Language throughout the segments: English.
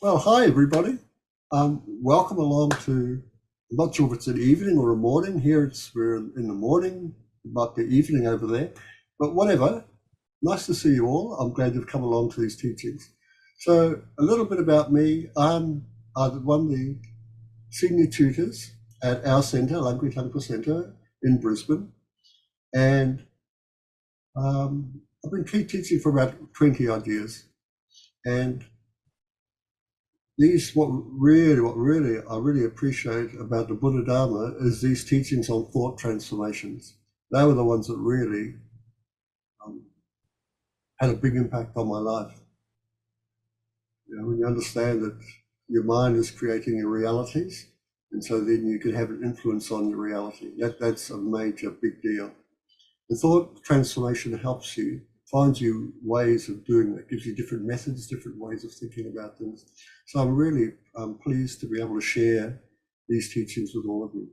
Well, hi everybody. Welcome along to, I'm not sure if it's an evening or a morning. Here we're in the morning, it might be evening over there, but whatever. Nice to see you all. I'm glad you've come along to these teachings. So a little bit about me. I'm one of the senior tutors at our centre, Langri Tangpa Centre in Brisbane. And I've been teaching for about 20 odd years. And what I really appreciate about the Buddha Dharma is these teachings on thought transformations. They were the ones that really had a big impact on my life. When you understand that your mind is creating your realities, and so then you can have an influence on your reality. That's a major big deal. The thought transformation helps you, finds you ways of doing that, gives you different methods, different ways of thinking about things. So I'm really pleased to be able to share these teachings with all of you.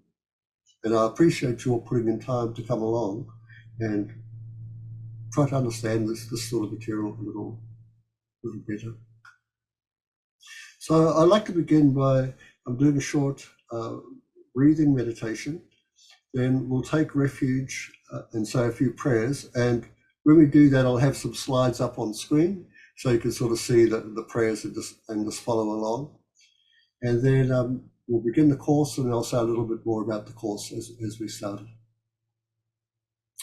And I appreciate you all putting in time to come along and try to understand this sort of material a little better. So I'd like to begin by doing a short breathing meditation. Then we'll take refuge and say a few prayers. And when we do that, I'll have some slides up on screen so you can sort of see the prayers and just follow along. And then we'll begin the course, and I'll say a little bit more about the course as we start.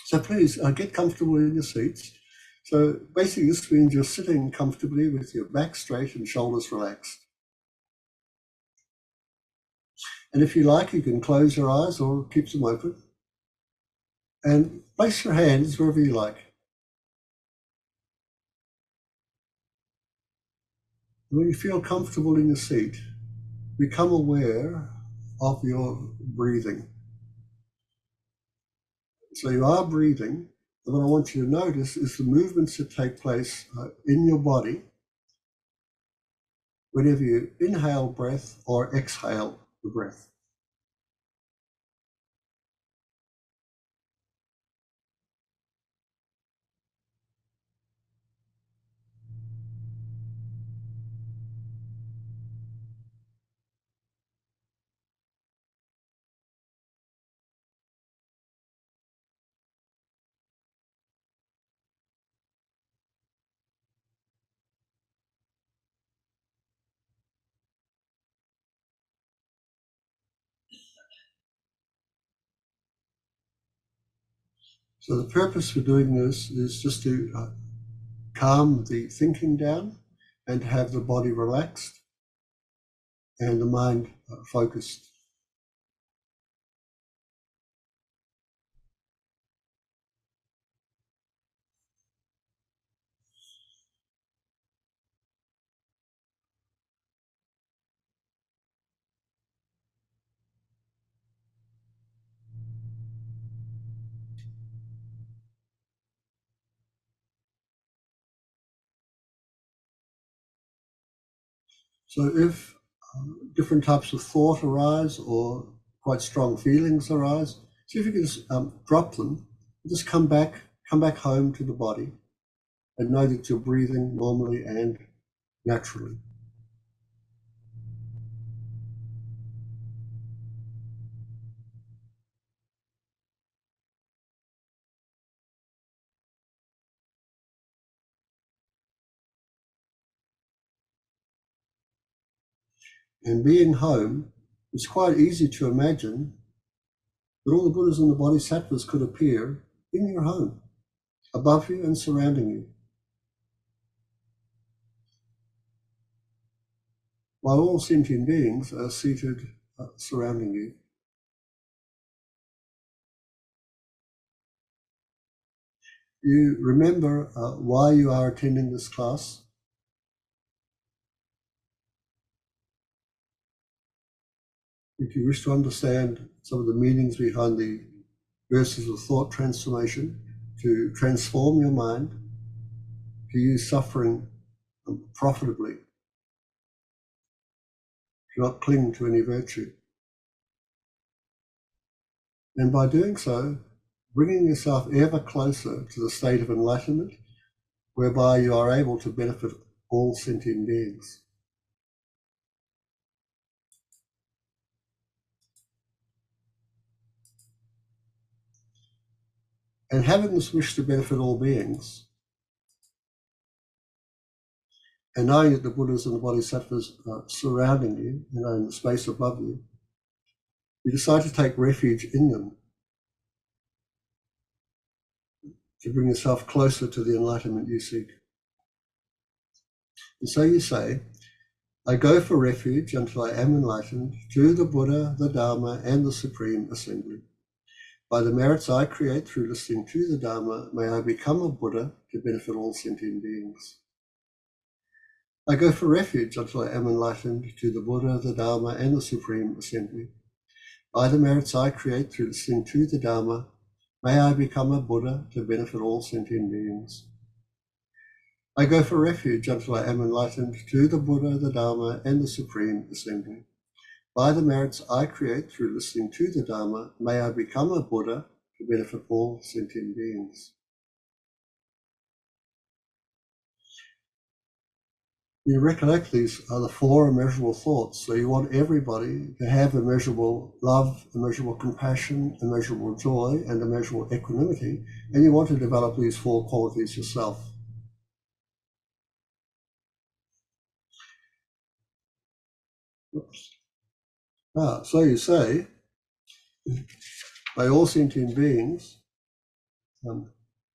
So please get comfortable in your seats. So basically this means you're sitting comfortably with your back straight and shoulders relaxed. And if you like, you can close your eyes or keep them open. And place your hands wherever you like. When you feel comfortable in your seat, become aware of your breathing. So you are breathing, and what I want you to notice is the movements that take place in your body whenever you inhale breath or exhale the breath. So the purpose for doing this is just to calm the thinking down and to have the body relaxed and the mind focused. So if different types of thought arise or quite strong feelings arise, see if you can just drop them, just come back home to the body and know that you're breathing normally and naturally. And being home, it's quite easy to imagine that all the Buddhas and the Bodhisattvas could appear in your home, above you and surrounding you, while all sentient beings are seated surrounding you. You remember why you are attending this class. If you wish to understand some of the meanings behind the verses of thought transformation, to transform your mind, to use suffering profitably, to not cling to any virtue. And by doing so, bringing yourself ever closer to the state of enlightenment, whereby you are able to benefit all sentient beings. And having this wish to benefit all beings, and knowing that the Buddhas and the Bodhisattvas are surrounding you, in the space above you, you decide to take refuge in them, to bring yourself closer to the enlightenment you seek. And so you say, I go for refuge until I am enlightened through the Buddha, the Dharma, and the Supreme Assembly. By the merits I create through listening to the Dharma, may I become a Buddha to benefit all sentient beings. I go for refuge until I am enlightened to the Buddha, the Dharma, and the Supreme Assembly. By the merits I create through listening to the Dharma, may I become a Buddha to benefit all sentient beings. I go for refuge until I am enlightened to the Buddha, the Dharma, and the Supreme Assembly. By the merits I create through listening to the Dharma, may I become a Buddha to benefit all sentient beings. You recollect these are the four immeasurable thoughts. So you want everybody to have immeasurable love, immeasurable compassion, immeasurable joy, and immeasurable equanimity. And you want to develop these four qualities yourself. So you say, may all sentient beings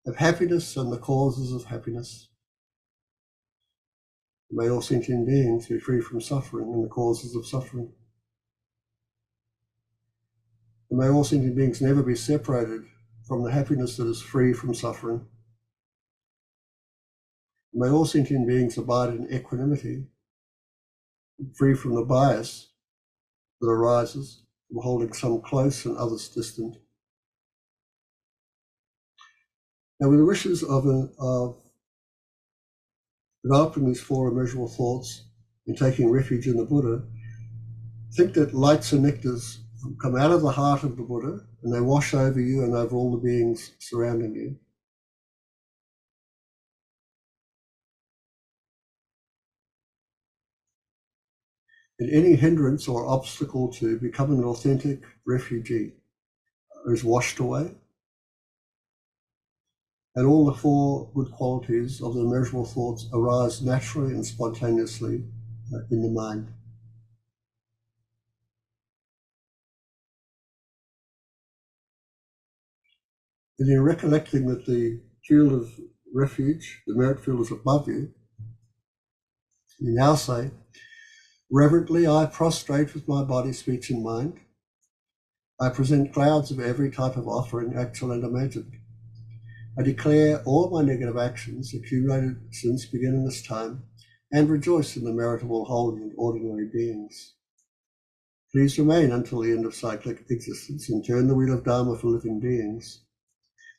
have happiness and the causes of happiness. May all sentient beings be free from suffering and the causes of suffering. And may all sentient beings never be separated from the happiness that is free from suffering. And may all sentient beings abide in equanimity, free from the bias that arises from holding some close and others distant. Now, with the wishes of developing these four immeasurable thoughts and taking refuge in the Buddha, think that lights and nectars come out of the heart of the Buddha and they wash over you and over all the beings surrounding you. And any hindrance or obstacle to becoming an authentic refugee is washed away. And all the four good qualities of the immeasurable thoughts arise naturally and spontaneously in the mind. And in recollecting that the field of refuge, the merit field, is above you, you now say, reverently I prostrate with my body, speech, and mind. I present clouds of every type of offering, actual and imagined. I declare all my negative actions accumulated since beginning this time and rejoice in the merit of all holy and ordinary beings. Please remain until the end of cyclic existence and turn the wheel of Dharma for living beings.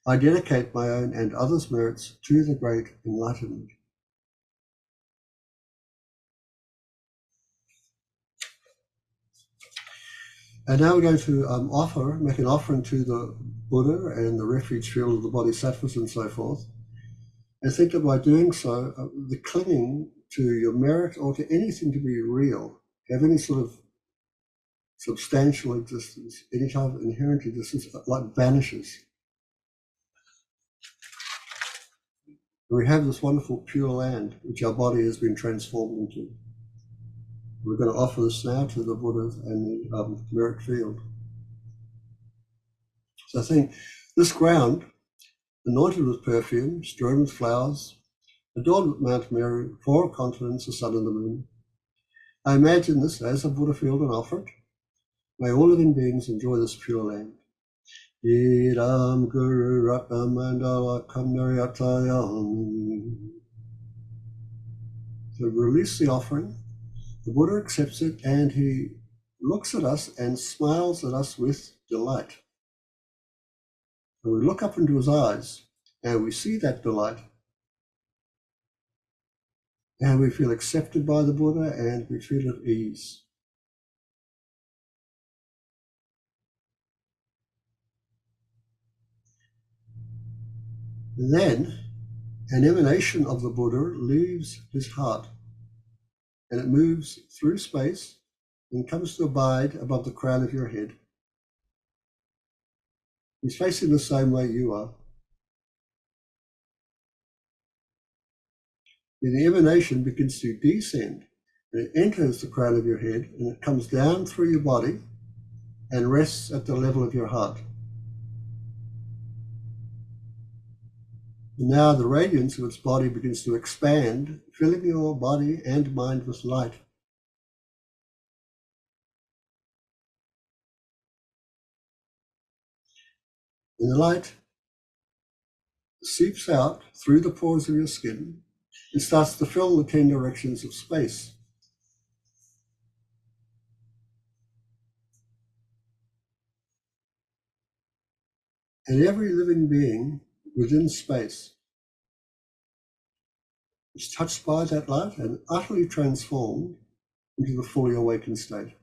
I dedicate my own and others' merits to the great enlightenment. And now we're going to make an offering to the Buddha and the refuge field of the Bodhisattvas and so forth. And think that by doing so, the clinging to your merit or to anything to be real, have any sort of substantial existence, any type of inherent existence, like vanishes. And we have this wonderful pure land, which our body has been transformed into. We're going to offer this now to the Buddha and the merit field. So I think this ground, anointed with perfume, strewn with flowers, adorned with Mount Meru, 4 continents, the sun and the moon. I imagine this as a Buddha field and offer it. May all living beings enjoy this pure land. Idam Guru Ratna Mandala Kamnaryatayam. So release the offering. The Buddha accepts it and he looks at us and smiles at us with delight. And we look up into his eyes and we see that delight. And we feel accepted by the Buddha and we feel at ease. And then an emanation of the Buddha leaves his heart and it moves through space and comes to abide above the crown of your head. He's facing the same way you are. then the emanation begins to descend, and it enters the crown of your head, and it comes down through your body and rests at the level of your heart. And now the radiance of its body begins to expand, filling your body and mind with light. And the light seeps out through the pores of your skin and starts to fill the 10 directions of space. And every living being within space is touched by that light and utterly transformed into the fully awakened state.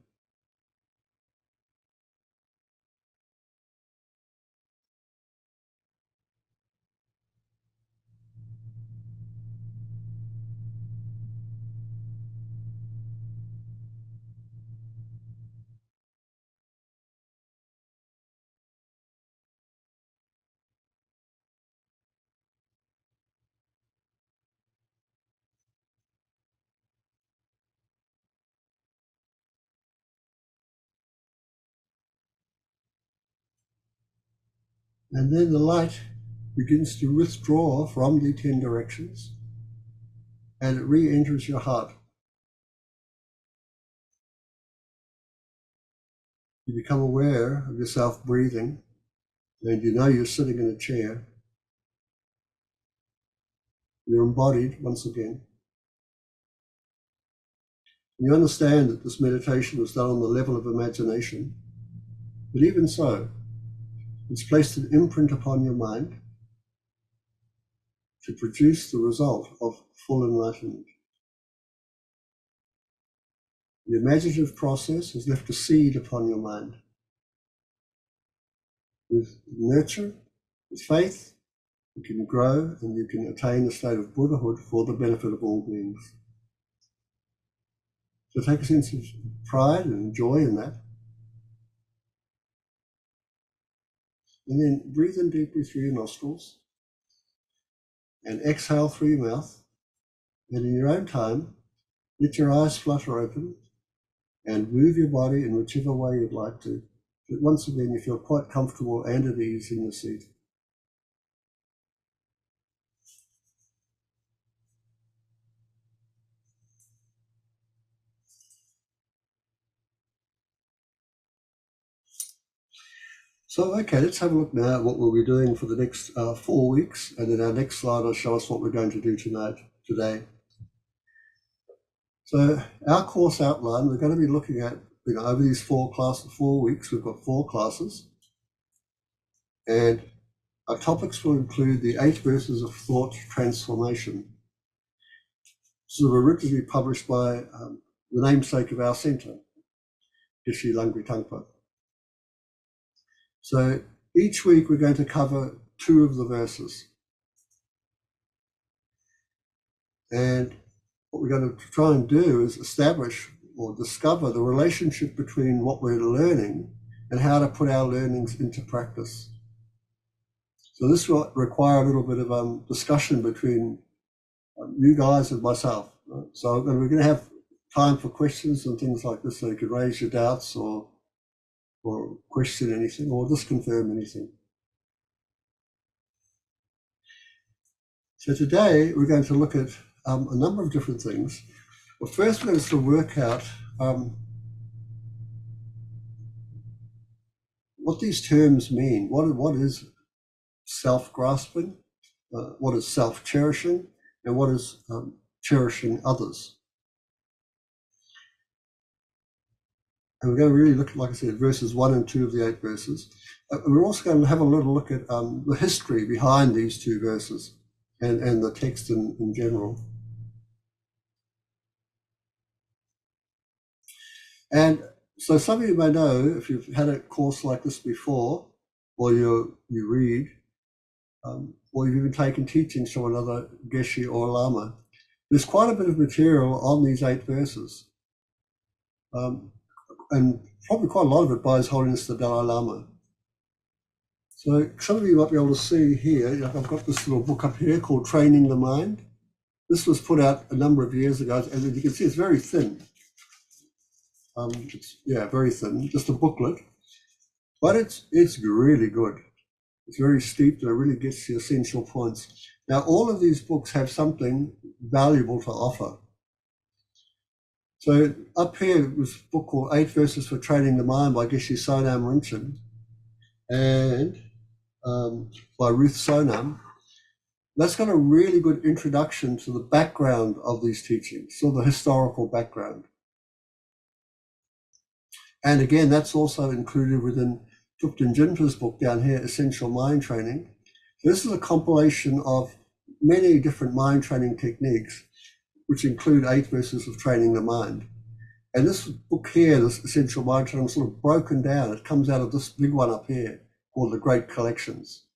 And then the light begins to withdraw from the 10 directions, and it re-enters your heart. You become aware of yourself breathing, and you know you're sitting in a chair. You're embodied once again. You understand that this meditation was done on the level of imagination, but even so, it's placed an imprint upon your mind to produce the result of full enlightenment. The imaginative process has left a seed upon your mind. With nurture, with faith, you can grow and you can attain the state of Buddhahood for the benefit of all beings. So take a sense of pride and joy in that. And then breathe in deeply through your nostrils and exhale through your mouth. And in your own time, let your eyes flutter open and move your body in whichever way you'd like to. But once again, you feel quite comfortable and at ease in the seat. So, okay, let's have a look now at what we'll be doing for the next 4 weeks. And then our next slide will show us what we're going to do today. So our course outline, we're going to be looking at, over these 4 weeks, we've got 4 classes. And our topics will include the 8 verses of thought transformation. This was originally published by the namesake of our centre, Geshe Langri Tangpa. So each week we're going to cover 2 of the verses. And what we're going to try and do is establish or discover the relationship between what we're learning and how to put our learnings into practice. So this will require a little bit of discussion between you guys and myself. Right? So we're going to have time for questions and things like this, so you can raise your doubts or question anything or just confirm anything. So today we're going to look at a number of different things. Well, first we're going to work out what these terms mean. What is self-grasping? What is self-cherishing? And what is cherishing others? And we're going to really look at, like I said, verses 1 and 2 of the 8 verses. We're also going to have a little look at the history behind these 2 verses and the text in general. And so some of you may know, if you've had a course like this before, or you read, or you've even taken teachings from another Geshe or Lama, there's quite a bit of material on these 8 verses. And probably quite a lot of it by His Holiness the Dalai Lama. So some of you might be able to see here, I've got this little book up here called Training the Mind. This was put out a number of years ago, and you can see it's very thin. Very thin, just a booklet, but it's really good. It's very steep, and it really gets the essential points. Now, all of these books have something valuable to offer. So up here was a book called 8 Verses for Training the Mind by Geshe Rinpoche, and by Ruth Sonam. That's got a really good introduction to the background of these teachings, so the historical background. And again, that's also included within Thupten Jinpa's book down here, Essential Mind Training. This is a compilation of many different mind training techniques, which include 8 verses of training the mind. And this book here, this Essential Mind Training, is sort of broken down. It comes out of this big one up here called the Great Collections.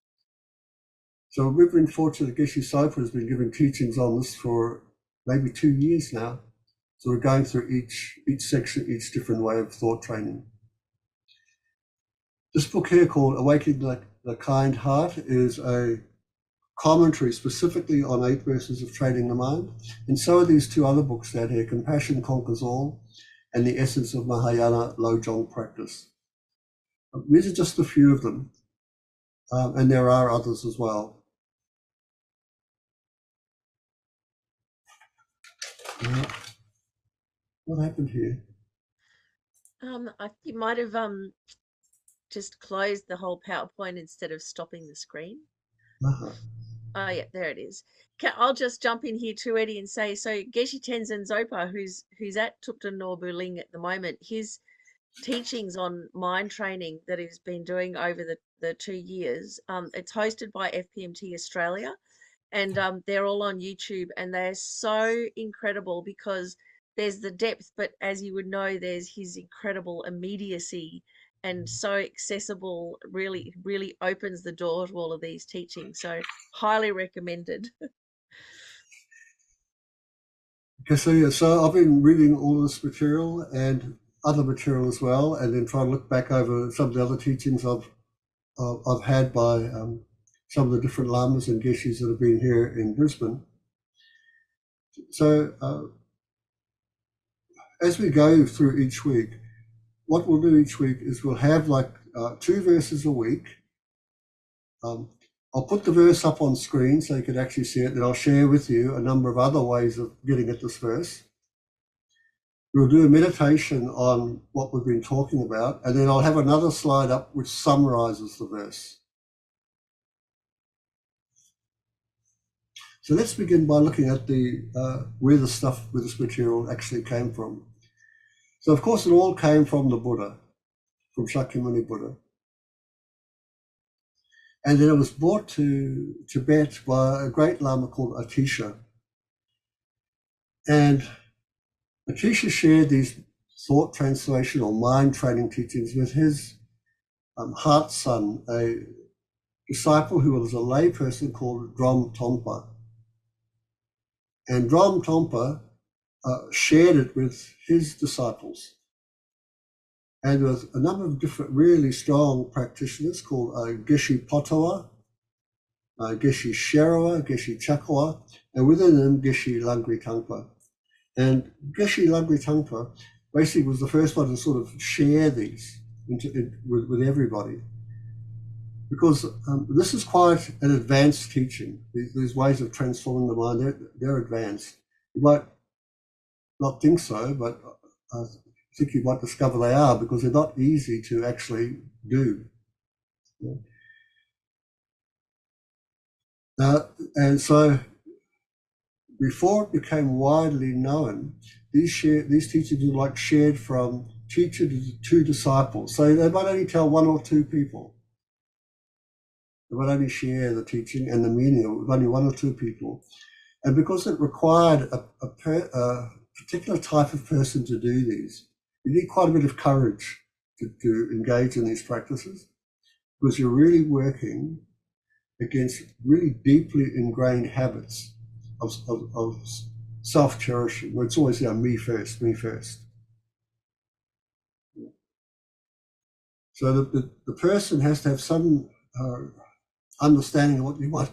So we've been fortunate that Geshe Sopa has been giving teachings on this for maybe 2 years now. So we're going through each section, each different way of thought training. This book here called Awakening the Kind Heart is a commentary specifically on 8 verses of training the mind. And so are these 2 other books down here, Compassion Conquers All and The Essence of Mahayana Lojong Practice. These are just a few of them, and there are others as well. What happened here? You might have just closed the whole PowerPoint instead of stopping the screen. Oh yeah, there it is. I'll just jump in here too, Eddie, and say, so Geshe Tenzin Zopa, who's at Thupten Norbu Ling at the moment, his teachings on mind training that he's been doing over the 2 years, it's hosted by FPMT Australia, and they're all on YouTube, and they're so incredible because there's the depth, but as you would know, there's his incredible immediacy and so accessible, really, really opens the door to all of these teachings. So highly recommended. Okay, so I've been reading all this material and other material as well, and then trying to look back over some of the other teachings I've had by some of the different lamas and geshes that have been here in Brisbane. So as we go through each week, what we'll do each week is we'll have like 2 verses a week. I'll put the verse up on screen so you can actually see it, and I'll share with you a number of other ways of getting at this verse. We'll do a meditation on what we've been talking about, and then I'll have another slide up which summarizes the verse. So let's begin by looking at where this material actually came from. So of course it all came from the Buddha, from Shakyamuni Buddha. And then it was brought to Tibet by a great Lama called Atisha. And Atisha shared these thought translation or mind training teachings with his heart son, a disciple who was a lay person called Drom Tongpa. And Drom Tongpa shared it with his disciples. And there was a number of different really strong practitioners called Geshe Potowa, Geshe Sherawa, Geshe Chakawa, and within them Geshe Langri Tangpa. And Geshe Langri Tangpa basically was the first one to sort of share these with everybody, because this is quite an advanced teaching. These ways of transforming the mind, they're advanced. You might not think so, but I think you might discover they are, because they're not easy to actually do. And so before it became widely known, these teachings were like shared from teacher to disciples. So they might only tell 1 or 2 people. They might only share the teaching and the meaning with only 1 or 2 people. And because it required a particular type of person to do these, you need quite a bit of courage to engage in these practices, because you're really working against really deeply ingrained habits of self-cherishing, where it's always me first, me first. So the person has to have some understanding of what you might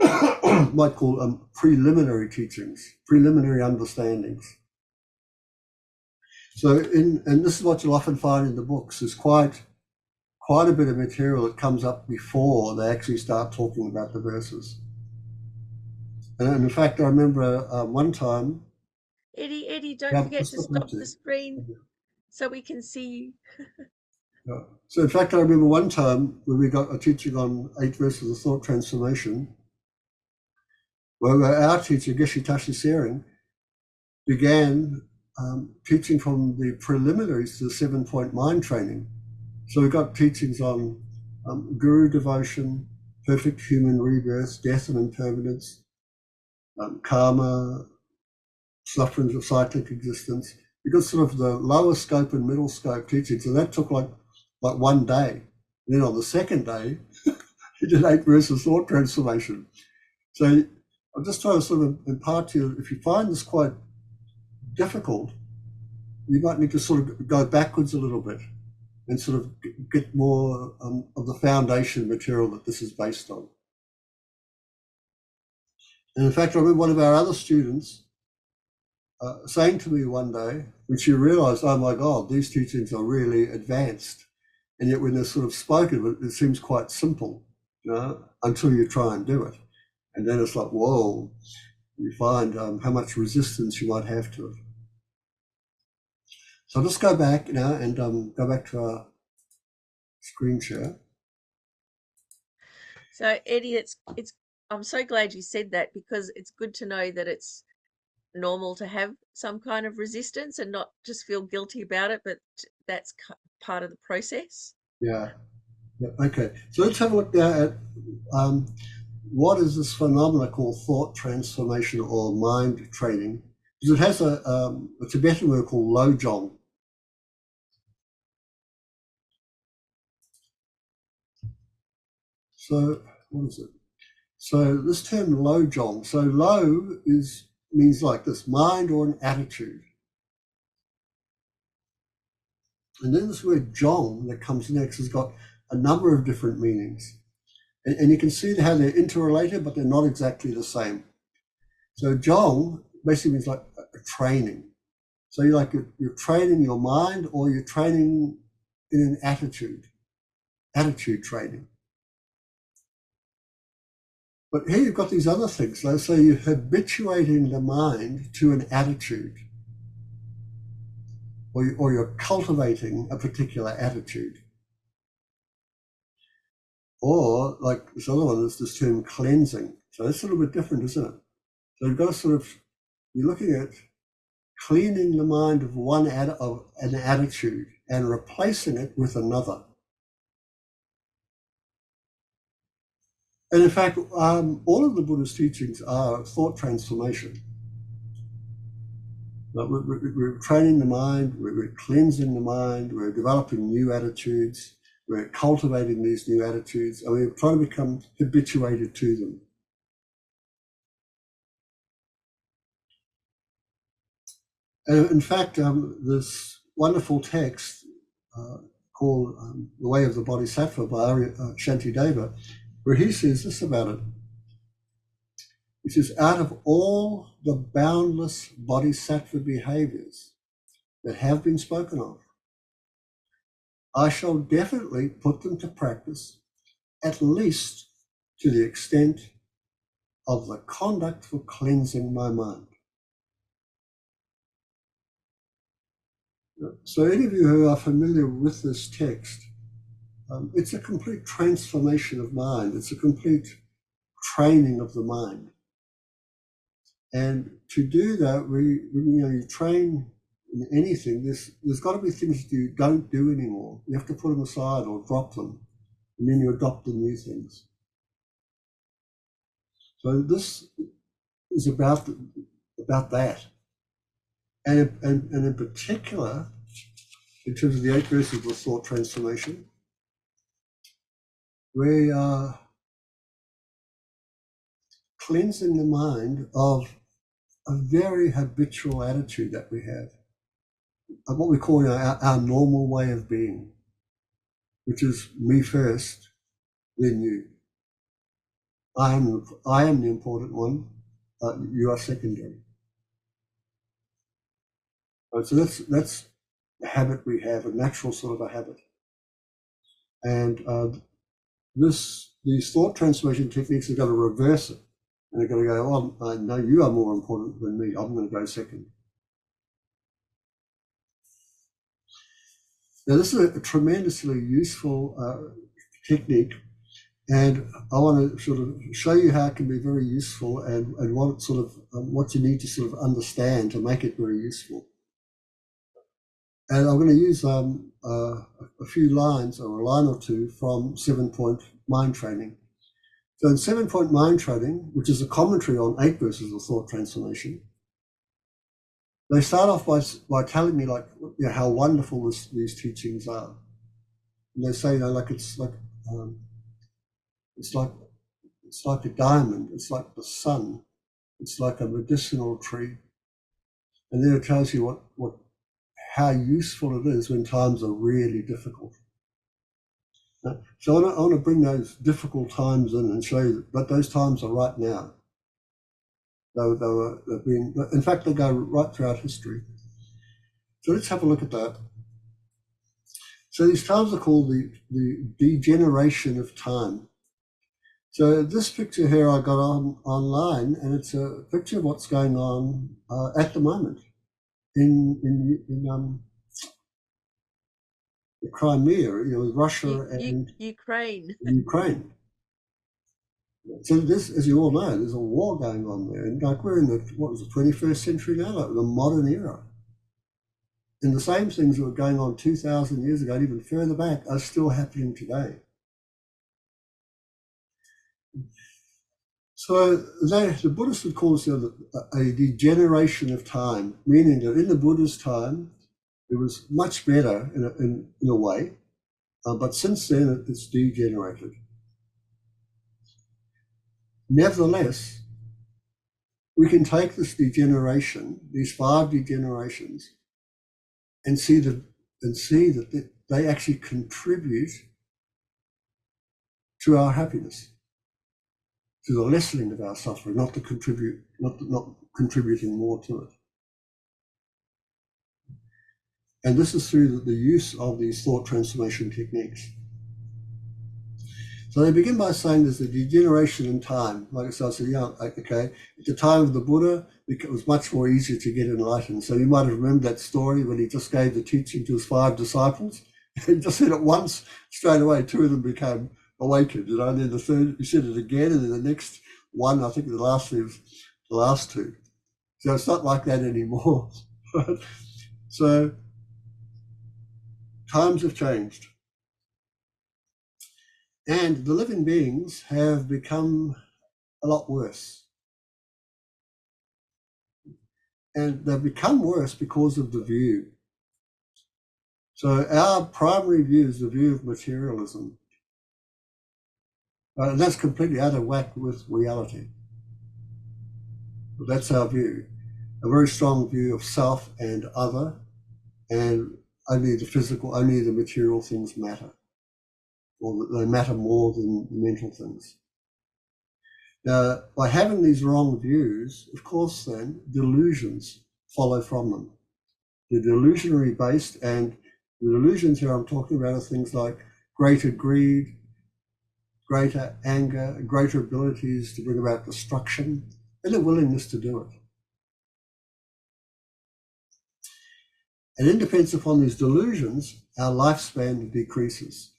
might call preliminary teachings, preliminary understandings. So and this is what you'll often find in the books, is quite a bit of material that comes up before they actually start talking about the verses. And in fact, I remember one time... Eddie, don't forget to stop the screen so we can see you. Yeah. So in fact, I remember one time when we got a teaching on 8 verses of thought transformation, where our teacher, Geshe Langri, began teaching from the preliminaries to the 7-point mind training. So we got teachings on guru devotion, perfect human rebirth, death and impermanence, karma, sufferings of cyclic existence. We got sort of the lower scope and middle scope teachings, and that took like one day. And then on the second day, he did 8 verses thought transformation. So I'm just trying to sort of impart to you, if you find this quite difficult, you might need to sort of go backwards a little bit and sort of get more of the foundation material that this is based on. And in fact, I remember one of our other students saying to me one day, when she realized, oh my God, these teachings are really advanced. And yet when they're sort of spoken, it seems quite simple, until you try and do it. And then it's like, whoa, you find how much resistance you might have to it. So I'll just go back now and go back to our screen share. So Eddie, I'm so glad you said that, because it's good to know that it's normal to have some kind of resistance and not just feel guilty about it, but that's part of the process. Yeah. Okay. So let's have a look now at what is this phenomena called thought transformation or mind training? Because it has a Tibetan word called lojong. So what is it? So this term lojong, so lo means like this, mind or an attitude. And then this word jong that comes next has got a number of different meanings. And you can see how they're interrelated, but they're not exactly the same. So jong basically means like a training. So you're training your mind, or you're training in an attitude training. But here you've got these other things. So you're habituating the mind to an attitude, or you're cultivating a particular attitude. Or like this other one, there's this term cleansing. So that's a little bit different, isn't it? So you've got to sort of, you're looking at cleaning the mind of an attitude and replacing it with another. And in fact, all of the Buddha's teachings are thought transformation. We're training the mind, we're cleansing the mind, we're developing new attitudes, we're cultivating these new attitudes, and we're trying to become habituated to them. And in fact, this wonderful text called The Way of the Bodhisattva by Shantideva, where he says this about it. He says, out of all the boundless bodhisattva behaviors that have been spoken of, I shall definitely put them to practice, at least to the extent of the conduct for cleansing my mind. So any of you who are familiar with this text, it's a complete transformation of mind. It's a complete training of the mind. And to do that, you train in anything. There's got to be things that you don't do anymore. You have to put them aside or drop them, and then you adopt the new things. So this is about that, and in particular, in terms of the 8 verses of thought transformation, we are cleansing the mind of a very habitual attitude that we have, of what we call our normal way of being, which is me first, then you. I am the important one. You are secondary. So that's the habit we have, a natural sort of a habit. And these thought transformation techniques are going to reverse it. And they're going to go, oh, I know you are more important than me. I'm going to go second. Now, this is a tremendously useful technique. And I want to sort of show you how it can be very useful and what sort of what you need to sort of understand to make it very useful. And I'm going to use a few lines or a line or two from 7-point mind training. So in 7-point mind training, which is a commentary on 8 verses of thought transformation, they start off by telling me like how wonderful these teachings are. And they say, like it's like a diamond, it's like the sun, it's like a medicinal tree. And then it tells you how useful it is when times are really difficult. So I want to bring those difficult times in and show you that those times are right now. They've been, in fact, they go right throughout history. So let's have a look at that. So these times are called the degeneration of time. So this picture here I got online, and it's a picture of what's going on at the moment in the Crimea, with Russia and Ukraine. So this, as you all know, there's a war going on there, and like we're in the 21st century now, like the modern era. And the same things that were going on 2,000 years ago, and even further back, are still happening today. So the Buddhists would call this a degeneration of time, meaning that in the Buddha's time, it was much better in a way, but since then it's degenerated. Nevertheless, we can take this degeneration, these 5 degenerations, and see that they actually contribute to our happiness, to the lessening of our suffering, not contributing more to it. And this is through the use of these thought transformation techniques. So they begin by saying there's a degeneration in time. Like I said, okay, at the time of the Buddha, it was much more easier to get enlightened. So you might have remembered that story when he just gave the teaching to his 5 disciples. He just said it once, straight away, 2 of them became awakened, and then the third, he said it again, and then the next one, I think the last 2. So it's not like that anymore. So times have changed. And the living beings have become a lot worse. And they've become worse because of the view. So our primary view is the view of materialism. And that's completely out of whack with reality. But that's our view. A very strong view of self and other, and only the material things matter. Or they matter more than the mental things. Now, by having these wrong views, of course, then delusions follow from them. They're delusionary based, and the delusions here I'm talking about are things like greater greed, greater anger, greater abilities to bring about destruction, and a willingness to do it. And in dependence upon these delusions, our lifespan decreases.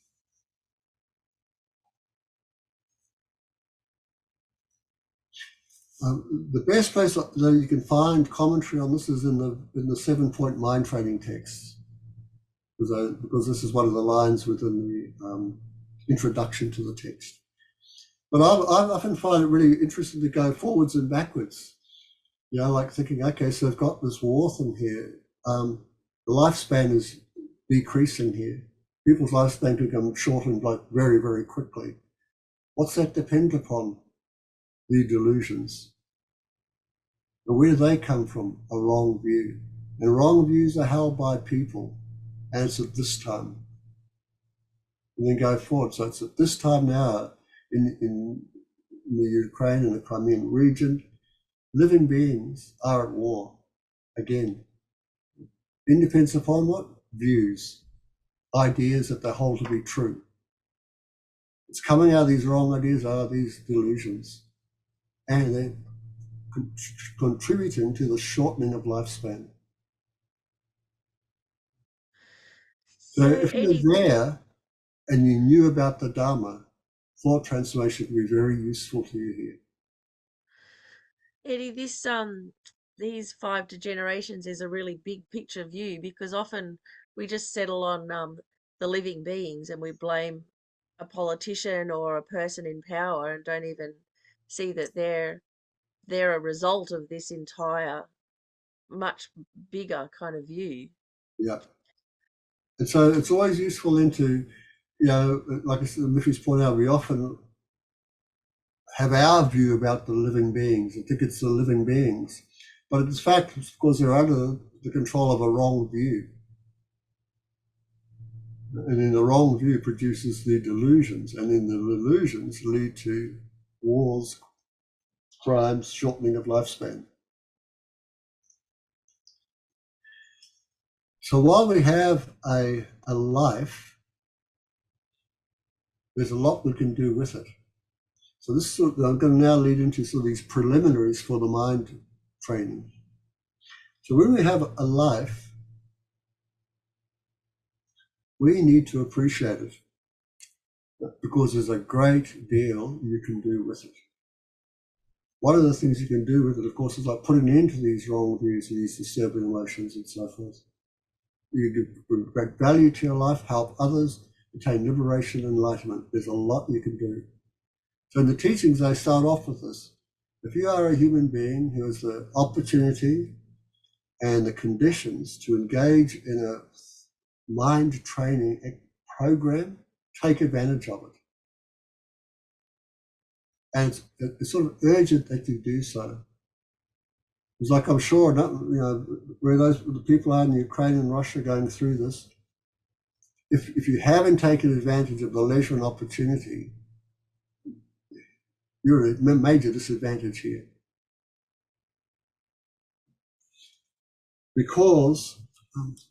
The best place that you can find commentary on this is in the 7-point mind training texts, because this is one of the lines within the introduction to the text. But I often find it really interesting to go forwards and backwards. Like thinking, okay, so I've got this war thing here. The lifespan is decreasing here. People's lifespan become shortened like very, very quickly. What's that depend upon? The delusions. And where do they come from? A wrong view. And wrong views are held by people. And it's at this time. And then go forward. So it's at this time now, in in the Ukraine and the Crimean region, living beings are at war again. It depends upon what views, ideas that they hold to be true. It's coming out of these wrong ideas, are these delusions, and they're contributing to the shortening of lifespan. So if Eddie, you're there and you knew about the Dharma, thought transformation would be very useful to you here. Eddie, these 5 degenerations is a really big picture view, because often we just settle on the living beings and we blame a politician or a person in power and don't even see that they're a result of this entire much bigger kind of view. Yeah. And so it's always useful then to, like I said, Miffy's point out, we often have our view about the living beings and think it's the living beings. But in fact, it's because they're under the control of a wrong view. And then the wrong view produces the delusions, and then the delusions lead to wars, crimes, shortening of lifespan. So while we have a life, there's a lot we can do with it. So this is sort of, I'm going to now lead into sort of these preliminaries for the mind training. So when we have a life, we need to appreciate it, because there's a great deal you can do with it. One of the things you can do with it, of course, is like putting an end to these wrong views, these disturbing emotions and so forth. You bring great value to your life, help others, attain liberation and enlightenment. There's a lot you can do. So in the teachings, they start off with this. If you are a human being who has the opportunity and the conditions to engage in a mind training program, take advantage of it. And it's sort of urgent that you do so. It's like, I'm sure, where the people are in Ukraine and Russia going through this, if you haven't taken advantage of the leisure and opportunity, you're at a major disadvantage here. Because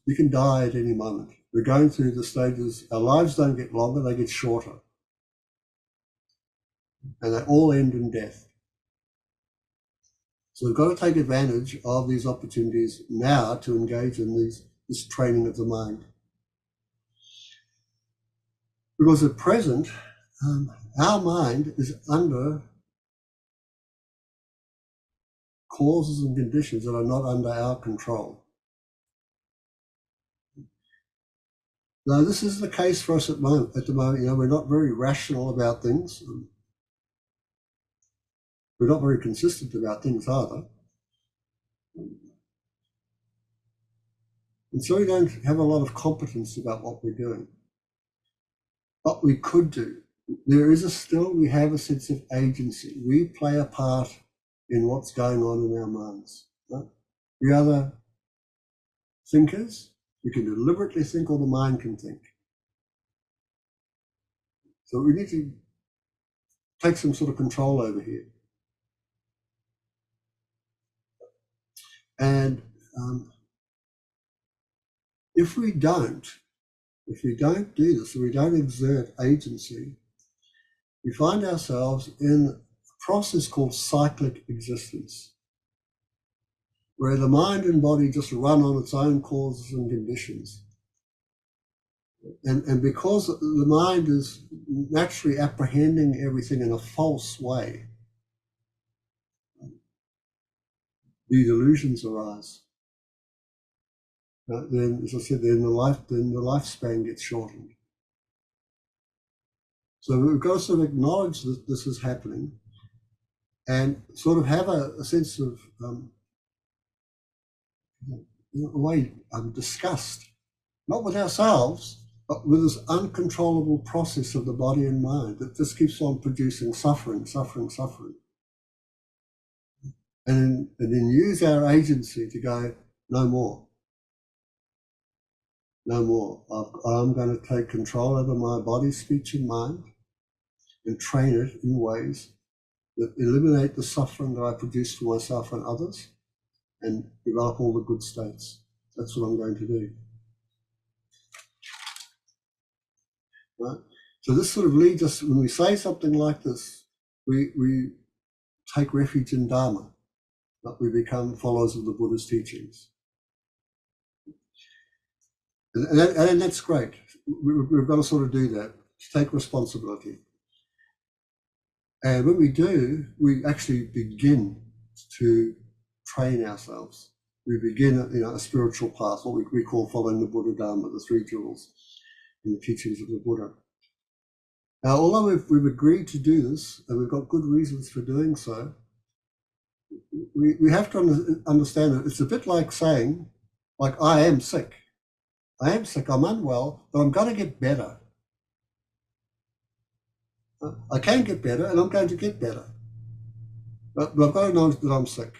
you can die at any moment. We're going through the stages, our lives don't get longer, they get shorter. And they all end in death. So we've got to take advantage of these opportunities now to engage in this training of the mind. Because at present, our mind is under causes and conditions that are not under our control. Now, this is the case for us at the moment. We're not very rational about things. We're not very consistent about things either. And so we don't have a lot of competence about what we're doing. But we could do. We have a sense of agency. We play a part in what's going on in our minds. Right? We are the thinkers. We can deliberately think, or the mind can think. So we need to take some sort of control over here. And if we don't do this, if we don't exert agency, we find ourselves in a process called cyclic existence, where the mind and body just run on its own causes and conditions. And because the mind is naturally apprehending everything in a false way, the delusions arise. Then, as I said, then the lifespan gets shortened. So we've got to sort of acknowledge that this is happening, and sort of have a sense of, disgust, not with ourselves, but with this uncontrollable process of the body and mind that just keeps on producing suffering. And then use our agency to go, no more. No more. I'm going to take control over my body, speech, and mind, and train it in ways that eliminate the suffering that I produce for myself and others and develop all the good states. That's what I'm going to do. Right? So this sort of leads us, when we say something like this, we take refuge in Dharma, but we become followers of the Buddha's teachings. And that's great. We've got to sort of do that, to take responsibility. And when we do, we actually begin to train ourselves. We begin a spiritual path, what we call following the Buddha Dharma, the three jewels and the teachings of the Buddha. Now, although we've agreed to do this, and we've got good reasons for doing so, we have to understand that it's a bit like saying, like, I am sick, I'm unwell, but I'm going to get better. I can get better, and I'm going to get better. But I've got to know that I'm sick.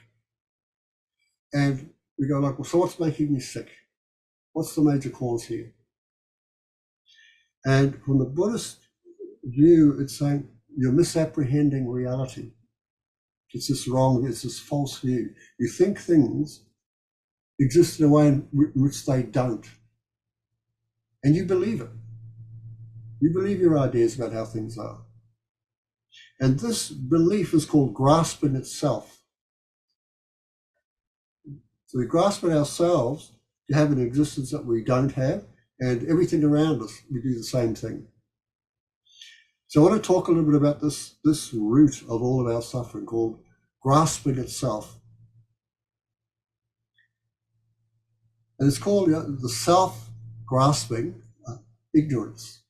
And we go like, well, so what's making me sick? What's the major cause here? And from the Buddhist view, it's saying you're misapprehending reality. It's this false view. You think things exist in a way in which they don't. And you believe it. You believe your ideas about how things are. And this belief is called grasping itself. So we grasp at ourselves to have an existence that we don't have, and everything around us, we do the same thing. So I want to talk a little bit about this root of all of our suffering called grasping itself. And it's called the self-grasping ignorance.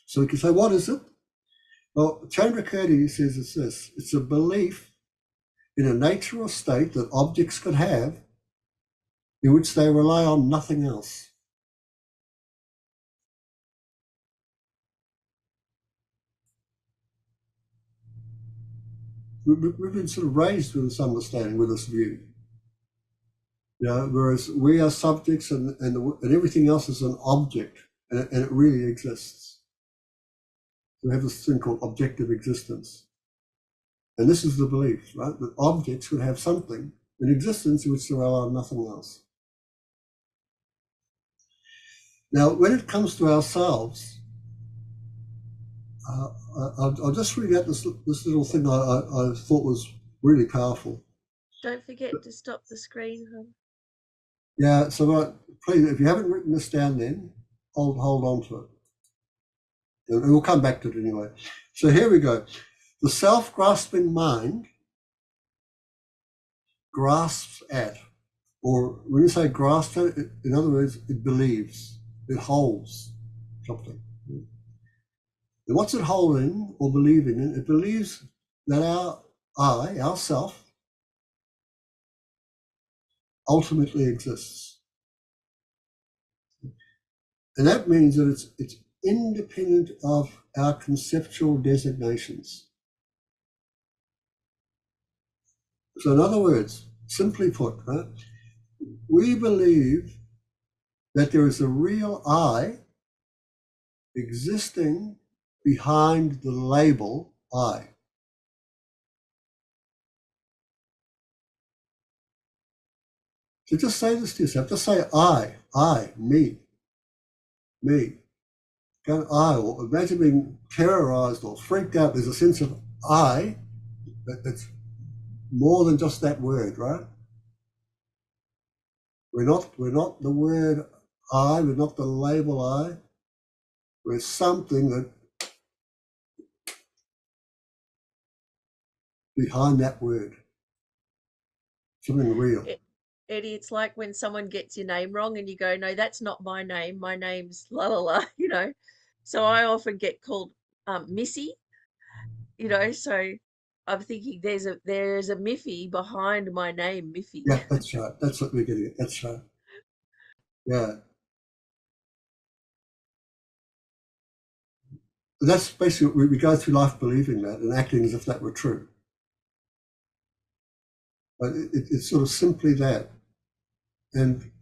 So we can say, what is it? Well, Chandrakirti says it's this. It's a belief in a nature or state that objects could have in which they rely on nothing else. We've been sort of raised with this understanding, with this view. Whereas we are subjects and everything else is an object, and it really exists. We have this thing called objective existence. And this is the belief, right? That objects would have something, an existence in which they rely on nothing else. Now, when it comes to ourselves, I'll just read out this little thing I thought was really powerful. Don't forget to stop the screen, hon. Yeah, so please, if you haven't written this down then, hold on to it. And we'll come back to it anyway. So here we go. The self-grasping mind grasps at, or when you say grasp at, in other words, it believes, it holds something. And what's it holding or believing in? It believes that our self, ultimately exists. And that means that it's independent of our conceptual designations. So in other words, simply put, right, we believe that there is a real I existing behind the label I. So just say this to yourself. Just say I, me. Go I, or imagine being terrorized or freaked out. There's a sense of I that's more than just that word, right? We're not the word I, we're not the label I. We're something that behind that word. Something real. Eddie, it's like when someone gets your name wrong and you go, no, that's not my name. My name's la la la, So I often get called Missy, so I'm thinking there's a Miffy behind my name, Miffy. Yeah, that's right. That's what we're getting at. That's right. Yeah. And that's basically, we go through life believing that and acting as if that were true. But it's sort of simply that. And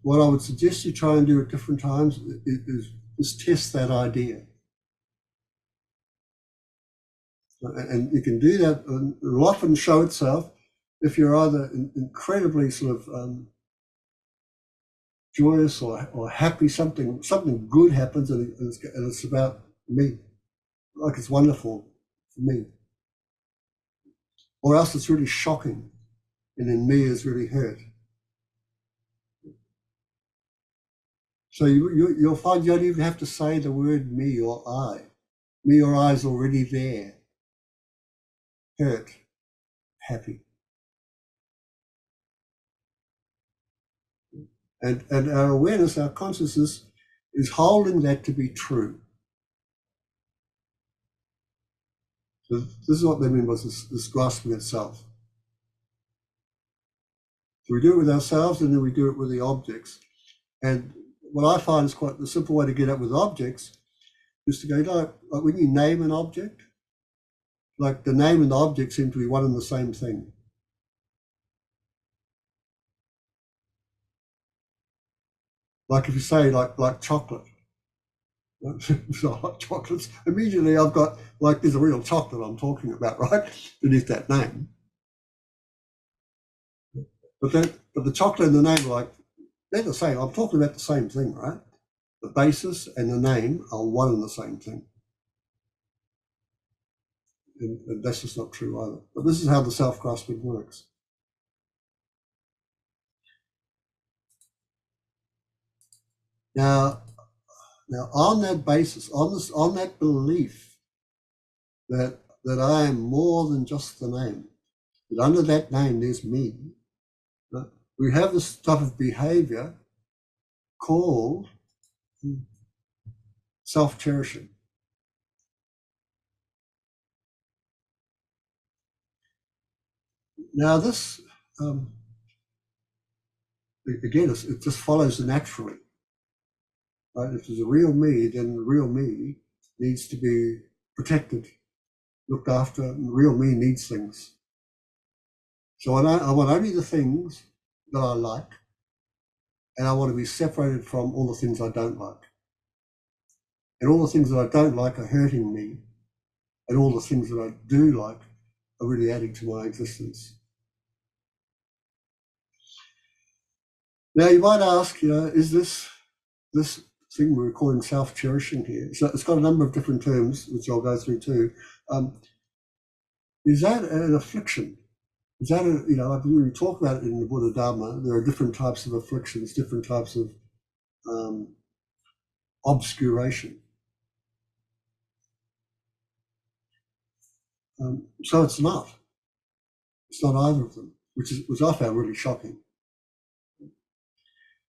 what I would suggest you try and do at different times is test that idea. And you can do that, and it'll often show itself if you're either incredibly sort of joyous or happy, something good happens, and it's about me, like it's wonderful for me. Or else it's really shocking, and then me is really hurt. So you'll find you don't even have to say the word me or I. Me or I is already there. Hurt, happy. And our awareness, our consciousness is holding that to be true. So this is what they mean by this grasping itself. So we do it with ourselves, and then we do it with the objects. And what I find is quite the simple way to get it with objects is to go, like when you name an object, like the name and the object seem to be one and the same thing. Like if you say like chocolate, so I like chocolates, immediately I've got like there's a real chocolate I'm talking about, right, beneath that name. But the chocolate and the name are like they're the same. I'm talking about the same thing, right? The basis and the name are one and the same thing. And that's just not true either. But this is how the self-grasping works. Now on that basis, on that belief that I am more than just the name, that under that name there's me, right? We have this type of behavior called self-cherishing. Now this, again, it just follows naturally. Right? If there's a real me, then the real me needs to be protected, looked after, and the real me needs things. So I want only the things that I like, and I want to be separated from all the things I don't like. And all the things that I don't like are hurting me, and all the things that I do like are really adding to my existence. Now you might ask, is this thing we're calling self-cherishing here? So it's got a number of different terms, which I'll go through too. Is that an affliction? Is that when we talk about it in the Buddha Dharma, there are different types of afflictions, different types of obscuration. So it's not either of them, which I found really shocking.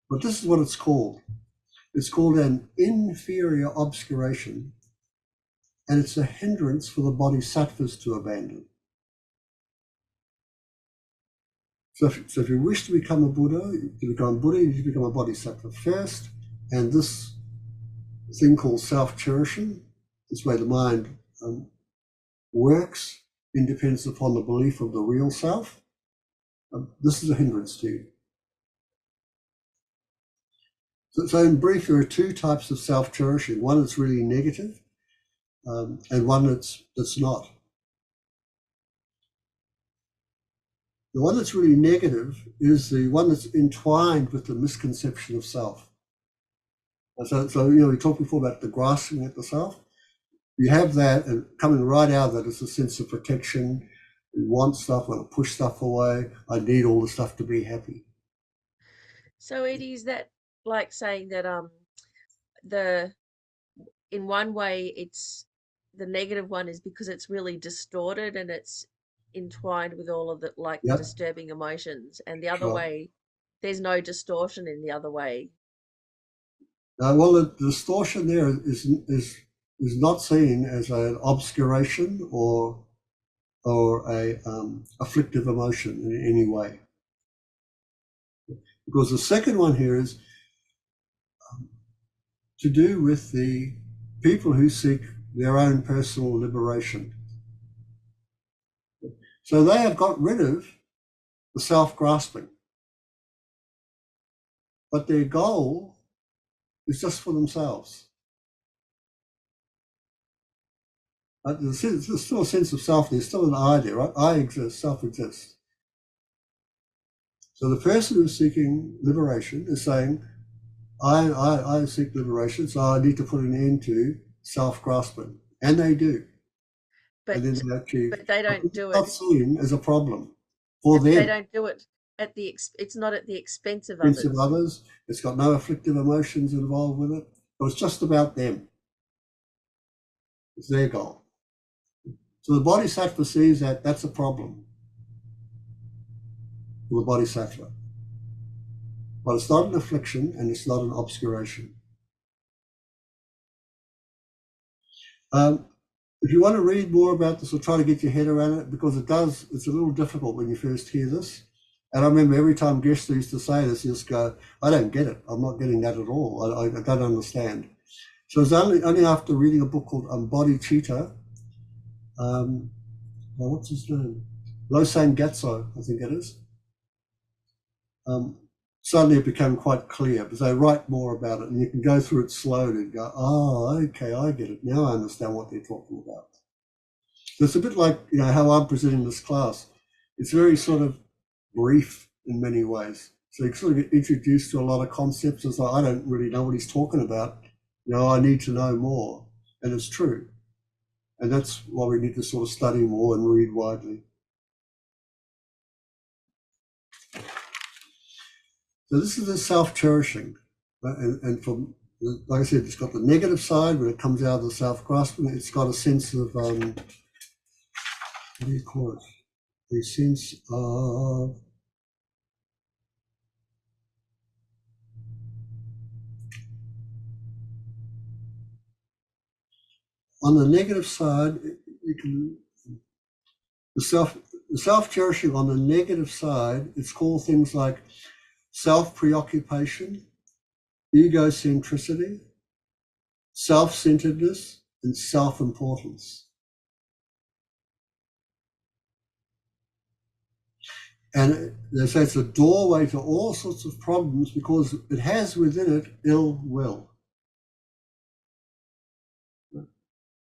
But this is what it's called. It's called an inferior obscuration, and it's a hindrance for the bodhisattvas to abandon. So if you wish to become a Buddha, you need to become a bodhisattva first, and this thing called self-cherishing, this way the mind works in dependence upon the belief of the real self, this is a hindrance to you. So in brief, there are two types of self-cherishing. One that's really negative, and one that's not. The one that's really negative is the one that's entwined with the misconception of self. And so we talked before about the grasping at the self. You have that, and coming right out of that is a sense of protection. You want stuff, want to push stuff away. I need all the stuff to be happy. So is that like saying that in one way it's the negative one is because it's really distorted and it's entwined with all of the the disturbing emotions, and the other way there's no distortion in the other way. Well, the distortion there is not seen as an obscuration or a afflictive emotion in any way, because the second one here is to do with the people who seek their own personal liberation. So they have got rid of the self-grasping, but their goal is just for themselves. There's still a sense of self. There's still an I there, right? I exist, self exists. So the person who's seeking liberation is saying, I seek liberation, so I need to put an end to self-grasping. And they do. And then they achieve. But they don't It's do not it. seen as a problem for They them. don't do it at the it's not at the expense of Expense of others. others. It's got no afflictive emotions involved with it. But it's just about them. It's their goal. So the bodhisattva sees that that's a problem for the bodhisattva. But it's not an affliction and it's not an obscuration. If you want to read more about this or try to get your head around it, because it's a little difficult when you first hear this. And I remember every time Geshe used to say this, you just go, I don't get it. I'm not getting that at all. I don't understand. So it's only after reading a book called Bodhicitta, what's his name? Losang Gatso, I think it is. Suddenly it became quite clear because they write more about it and you can go through it slowly and go, oh, okay, I get it. Now I understand what they're talking about. So it's a bit like, how I'm presenting this class. It's very sort of brief in many ways. So you sort of get introduced to a lot of concepts. It's like, I don't really know what he's talking about. I need to know more. And it's true. And that's why we need to sort of study more and read widely. So this is the self-cherishing. And from, like I said, it's got the negative side when it comes out of the self-grasping. It's got a sense of, what do you call it? A sense of, on the negative side, you can, the self-cherishing on the negative side, it's called things like self-preoccupation, egocentricity, self-centeredness, and self-importance. And they say it's a doorway to all sorts of problems because it has within it ill will.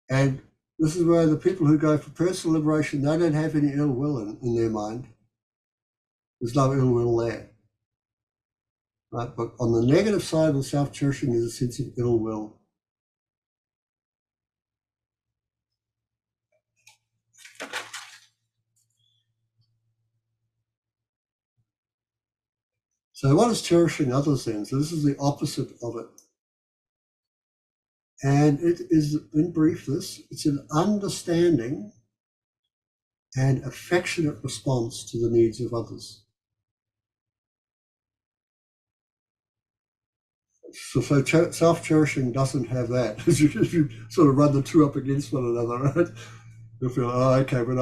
And this is where the people who go for personal liberation, they don't have any ill will in their mind. There's no ill will there. Right? But on the negative side of self-cherishing is a sense of ill will. So what is cherishing others then? So this is the opposite of it. And it is, in brief, it's an understanding and affectionate response to the needs of others. So self-cherishing doesn't have that. If you sort of run the two up against one another, right? You feel, okay, when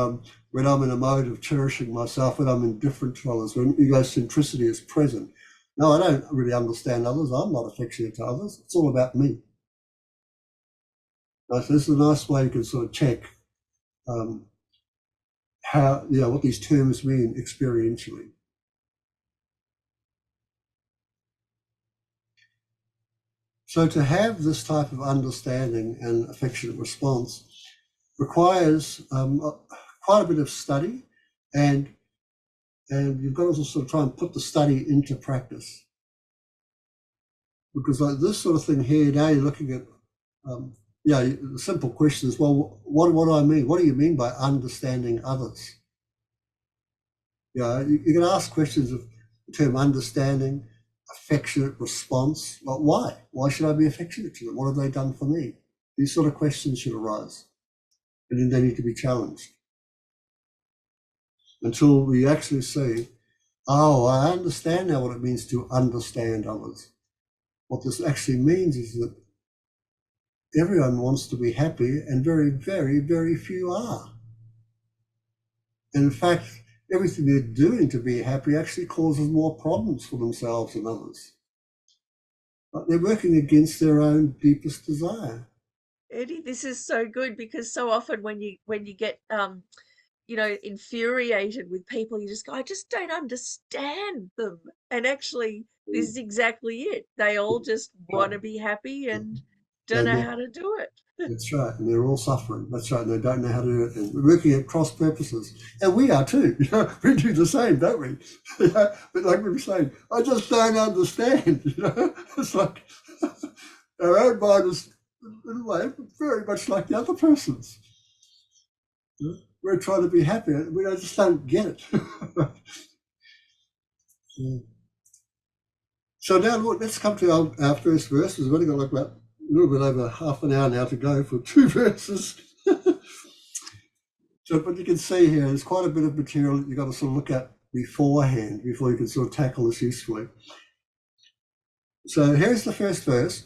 I'm in a mode of cherishing myself, when I'm indifferent to others, when egocentricity is present. No, I don't really understand others. I'm not affectionate to others. It's all about me. So this is a nice way you can sort of check how, what these terms mean experientially. So to have this type of understanding and affectionate response requires quite a bit of study, and you've got to sort of try and put the study into practice. Because like this sort of thing here, now you're looking at, the simple question is, well, what do I mean? What do you mean by understanding others? You can ask questions of the term understanding, affectionate response. Like, why? Why should I be affectionate to them? What have they done for me? These sort of questions should arise. And then they need to be challenged. Until we actually say, oh, I understand now what it means to understand others. What this actually means is that everyone wants to be happy and very, very, very few are. And in fact, everything they're doing to be happy actually causes more problems for themselves and others. But they're working against their own deepest desire. Eddie, this is so good because so often when you get infuriated with people, you just go, I just don't understand them. And actually, this is exactly it. They all just want to be happy and don't know how to do it. That's right, and they're all suffering. That's right, and they don't know how to do it. And we're working at cross purposes, and we are too. We do the same, don't we? But like we were saying, I just don't understand. It's like our own mind is, in a way, very much like the other person's. We're trying to be happy, we just don't get it. So now let's come to our first verse. We've only got like about a little bit over half an hour now to go for 2 verses. So, but you can see here, there's quite a bit of material that you've got to sort of look at beforehand before you can sort of tackle this usefully. So here's the first verse.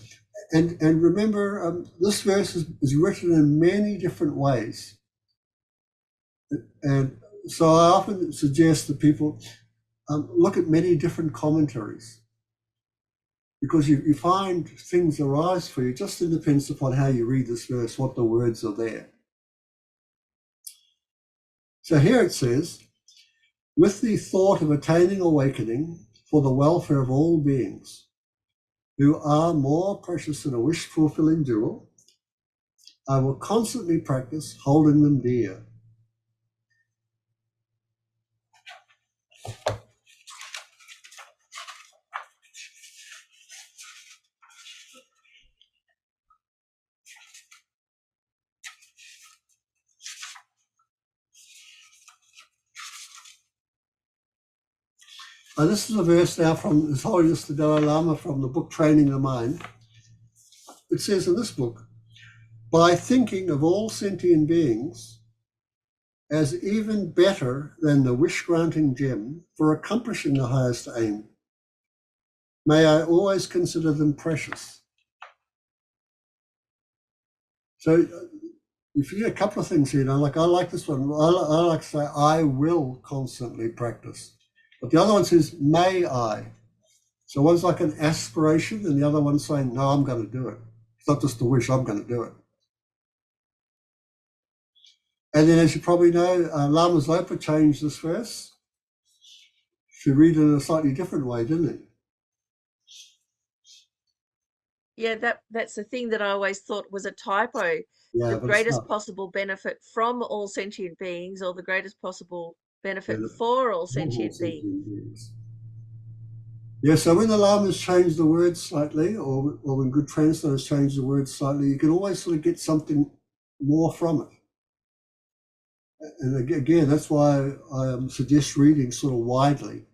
And remember, this verse is written in many different ways. And so I often suggest that people look at many different commentaries, because you find things arise for you. It just depends upon how you read this verse, what the words are there. So here it says, with the thought of attaining awakening for the welfare of all beings who are more precious than a wish-fulfilling jewel, I will constantly practice holding them dear. This is a verse now from His Holiness the Dalai Lama from the book Training the Mind. It says in this book, by thinking of all sentient beings as even better than the wish-granting gem for accomplishing the highest aim, may I always consider them precious. So if you get a couple of things here, like I like this one, I like to say, I will constantly practice. But the other one says, may I. So one's like an aspiration, and the other one's saying, no, I'm going to do it. It's not just a wish, I'm going to do it. And then, as you probably know, Lama Zopa changed this verse to read it in a slightly different way, didn't he? Yeah, that's the thing that I always thought was a typo. Yeah, The but it's greatest not. possible benefit from all sentient beings, or the greatest possible benefit Yeah, for all all sentient beings. sentient beings. Yeah, so when the Lamas change the words slightly, or when good translators change the words slightly, you can always sort of get something more from it. And again, that's why I suggest reading sort of widely,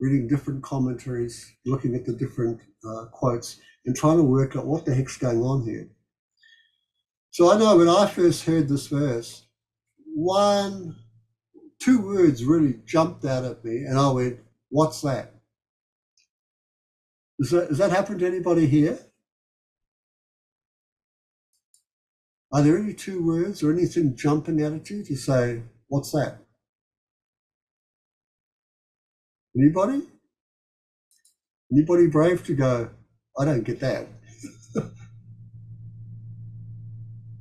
reading different commentaries, looking at the different quotes, and trying to work out what the heck's going on here. So I know when I first heard this verse, 2 words really jumped out at me, and I went, what's that? Has that happened to anybody here? Are there any 2 words or anything jumping out at you to say, what's that? Anybody? Anybody brave to go, I don't get that?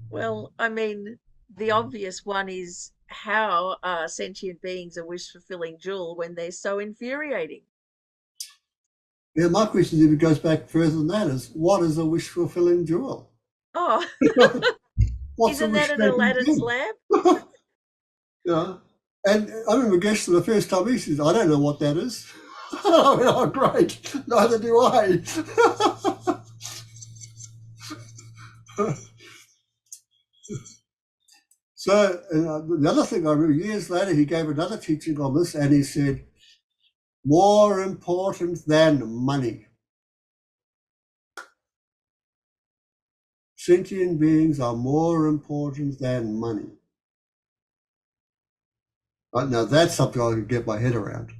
Well, I mean, the obvious one is, how are sentient beings a wish-fulfilling jewel when they're so infuriating? Yeah, my question even goes back further than that, is what is a wish-fulfilling jewel? Oh, What's a isn't that an wish-granting Aladdin's gem? lamp? Yeah. And I remember Geshe the first time he says, I don't know what that is. I went, oh, great. Neither do I. So the other thing I remember, years later, he gave another teaching on this, and he said, more important than money. Sentient beings are more important than money. Right, now that's something I can get my head around.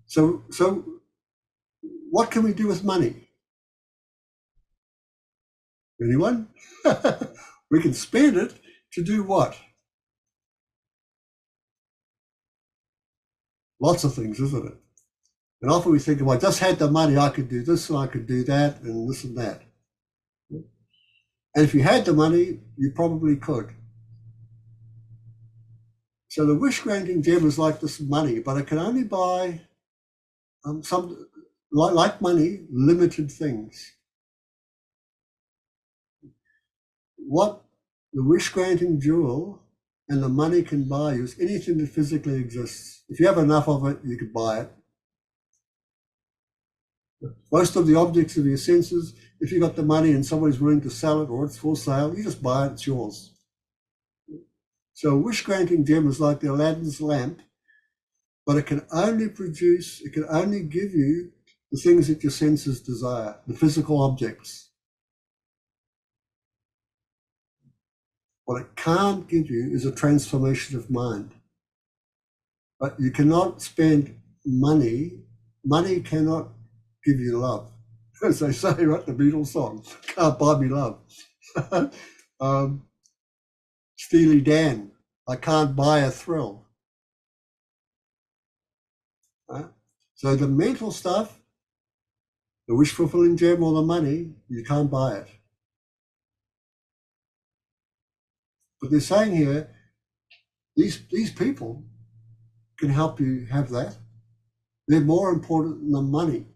So what can we do with money? Anyone? We can spend it to do what? Lots of things, isn't it? And often we think, if I just had the money, I could do this and I could do that and this and that. And if you had the money, you probably could. So the wish-granting gem is like this money, but it can only buy some, like money, limited things. what the wish-granting jewel and the money can buy you is anything that physically exists. If you have enough of it, you can buy it. Most of the objects of your senses, if you got the money and somebody's willing to sell it or it's for sale, you just buy it, it's yours. So a wish-granting gem is like the Aladdin's lamp, but it can only give you the things that your senses desire, the physical objects. What it can't give you is a transformation of mind. But you cannot spend money. Money cannot give you love. As they say, right, the Beatles song, can't buy me love. Steely Dan, I can't buy a thrill. Right? So the mental stuff, the wish-fulfilling gem or the money, you can't buy it. But they're saying here, these people can help you have that. They're more important than the money.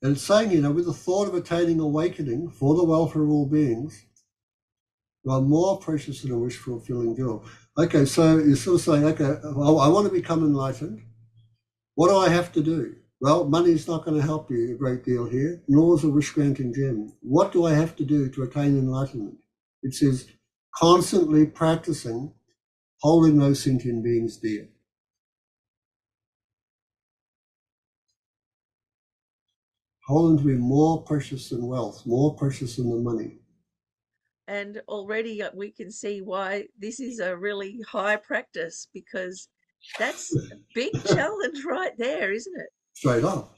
And it's saying, with the thought of attaining awakening for the welfare of all beings, you are more precious than a wish-fulfilling jewel. Okay, so you're sort of saying, okay, I want to become enlightened. What do I have to do? Well, money's not going to help you a great deal here, nor is a wish-granting gem. What do I have to do to attain enlightenment? It says, constantly practicing holding those sentient beings dear. Hold them to be more precious than wealth, more precious than the money. And already we can see why this is a really high practice, because that's a big challenge right there, isn't it? Straight up.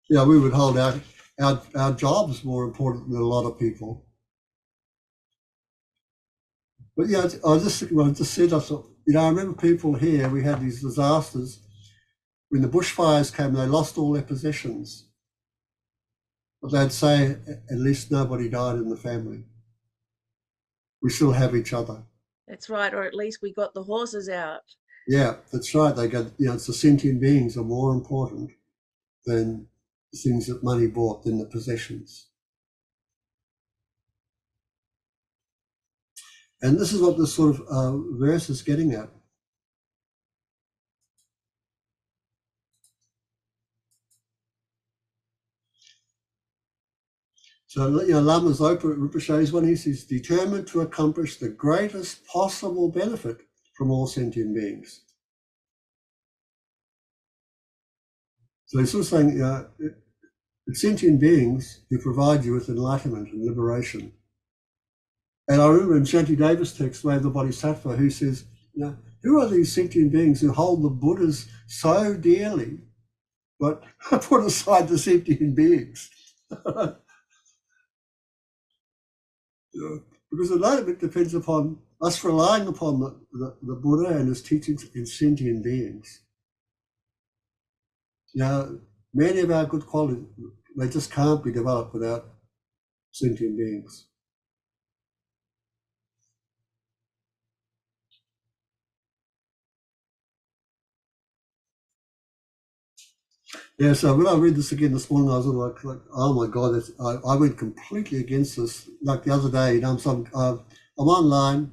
Yeah, we would hold our jobs more important than a lot of people. But yeah, I just said, I thought, I remember people here, we had these disasters. When the bushfires came, they lost all their possessions. But they'd say, at least nobody died in the family. We still have each other. That's right, or at least we got the horses out. Yeah, that's right. They got, it's the sentient beings are more important than the things that money bought, than the possessions. And this is what this sort of verse is getting at. So, Lama Zopa Rinpoche is one who is determined to accomplish the greatest possible benefit from all sentient beings. So he's sort of saying, it's sentient beings who provide you with enlightenment and liberation. And I remember in Shanti Davis' text, Way of the Bodhisattva, who says, who are these sentient beings who hold the Buddhas so dearly, but put aside the sentient beings? Because enlightenment depends upon us relying upon the Buddha and his teachings in sentient beings. Many of our good qualities, they just can't be developed without sentient beings. Yeah, so when I read this again this morning, I was like oh my God, I went completely against this. Like the other day, I'm online,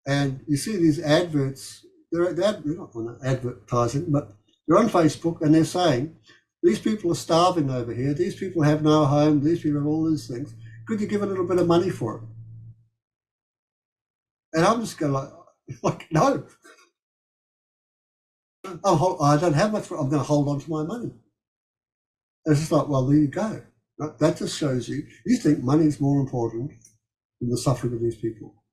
and you see these adverts. They're not advertising, but they're on Facebook, and they're saying, these people are starving over here. These people have no home. These people have all these things. Could you give a little bit of money for it? And I'm just going like no. I don't have much. I'm going to hold on to my money. And it's just like, well, there you go. That just shows you think money is more important than the suffering of these people.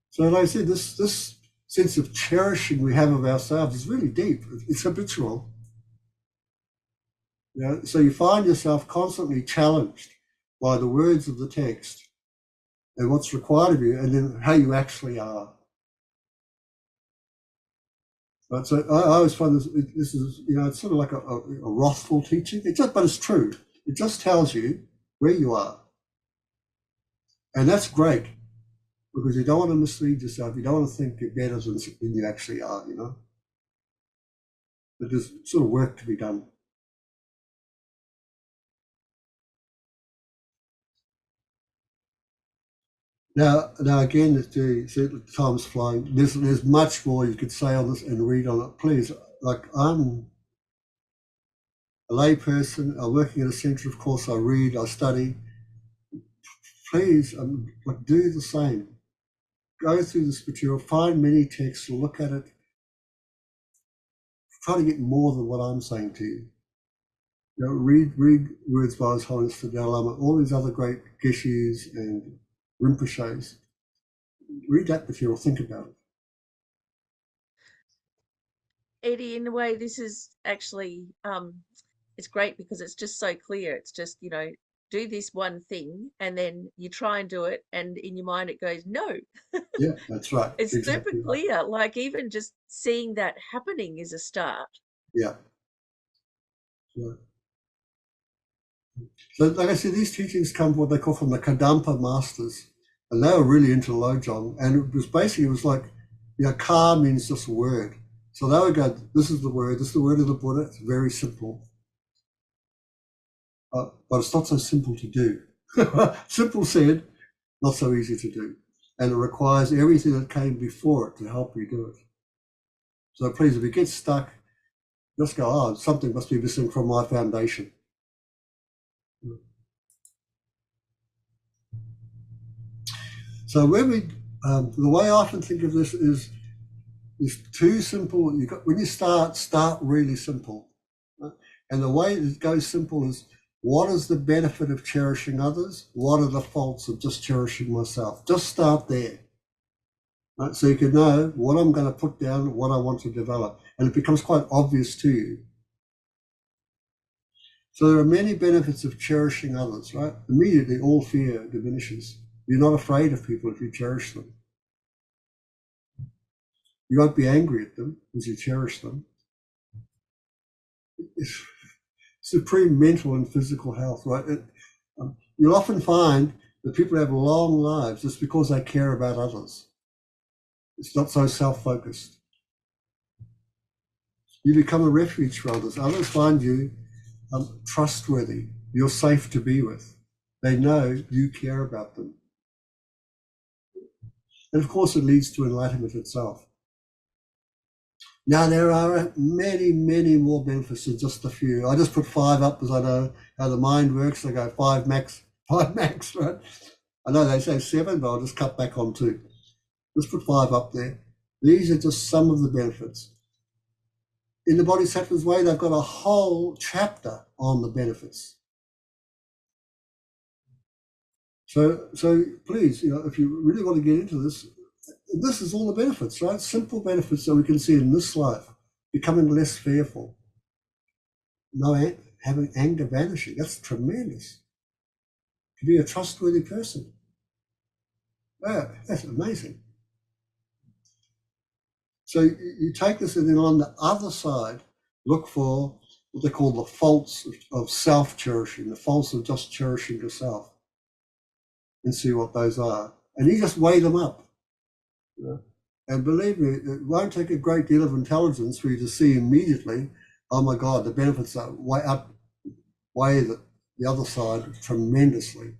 So like I said, this sense of cherishing we have of ourselves is really deep. It's habitual. So you find yourself constantly challenged by the words of the text and what's required of you, and then how you actually are. But so I always find this is, it's sort of like a wrathful teaching. But it's true. It just tells you where you are. And that's great, because you don't want to mislead yourself. You don't want to think you're better than you actually are, you know. But there's sort of work to be done. Now again, the time's flying. There's much more you could say on this and read on it. Please, like, I'm a lay person. I'm working at a centre. Of course, I read, I study. Please, like, do the same. Go through this material, find many texts, look at it. Try to get more than what I'm saying to you. You know, read words by His Holiness the Dalai Lama, all these other great Geshes and Rinpoches. Read that material, think about it. Eddie, in a way, this is actually it's great because it's just so clear. It's just, you know, do this one thing and then you try and do it, and in your mind it goes no. Yeah, that's right. It's Exactly super right. clear. Like, even just seeing that happening is a start. Yeah. So, like I said, these teachings come from what they call from the Kadampa masters, and they were really into lojong. And it was like, you know, ka means just a word. So they would go, this is the word of the Buddha. It's very simple, but it's not so simple to do. Simple said, not so easy to do, and it requires everything that came before it to help you do it. So please, if you get stuck, just go, oh, something must be missing from my foundation. So when the way I often think of this is too simple. When you start really simple. Right? And the way it goes simple is, what is the benefit of cherishing others? What are the faults of just cherishing myself? Just start there. Right? So you can know what I'm going to put down, what I want to develop. And it becomes quite obvious to you. So there are many benefits of cherishing others, right? Immediately all fear diminishes. You're not afraid of people if you cherish them. You won't be angry at them as you cherish them. It's supreme mental and physical health, right? You'll often find that people have long lives just because they care about others. It's not so self-focused. You become a refuge for others. Others find you trustworthy. You're safe to be with. They know you care about them. And of course, it leads to enlightenment itself. Now, there are many, many more benefits than just a few. I just put 5 up because I know how the mind works. I go 5 max, right? I know they say 7, but I'll just cut back on 2. Let's put 5 up there. These are just some of the benefits. In the Bodhisattva's Way, they've got a whole chapter on the benefits. So please, you know, if you really want to get into this, this is all the benefits, right? Simple benefits that we can see in this life. Becoming less fearful. Having anger vanishing. That's tremendous. To be a trustworthy person. Yeah, that's amazing. So you take this, and then on the other side, look for what they call the faults of self-cherishing, the faults of just cherishing yourself, and see what those are. And you just weigh them up. You know? And believe me, it won't take a great deal of intelligence for you to see immediately, oh my God, the benefits are way the other side tremendously.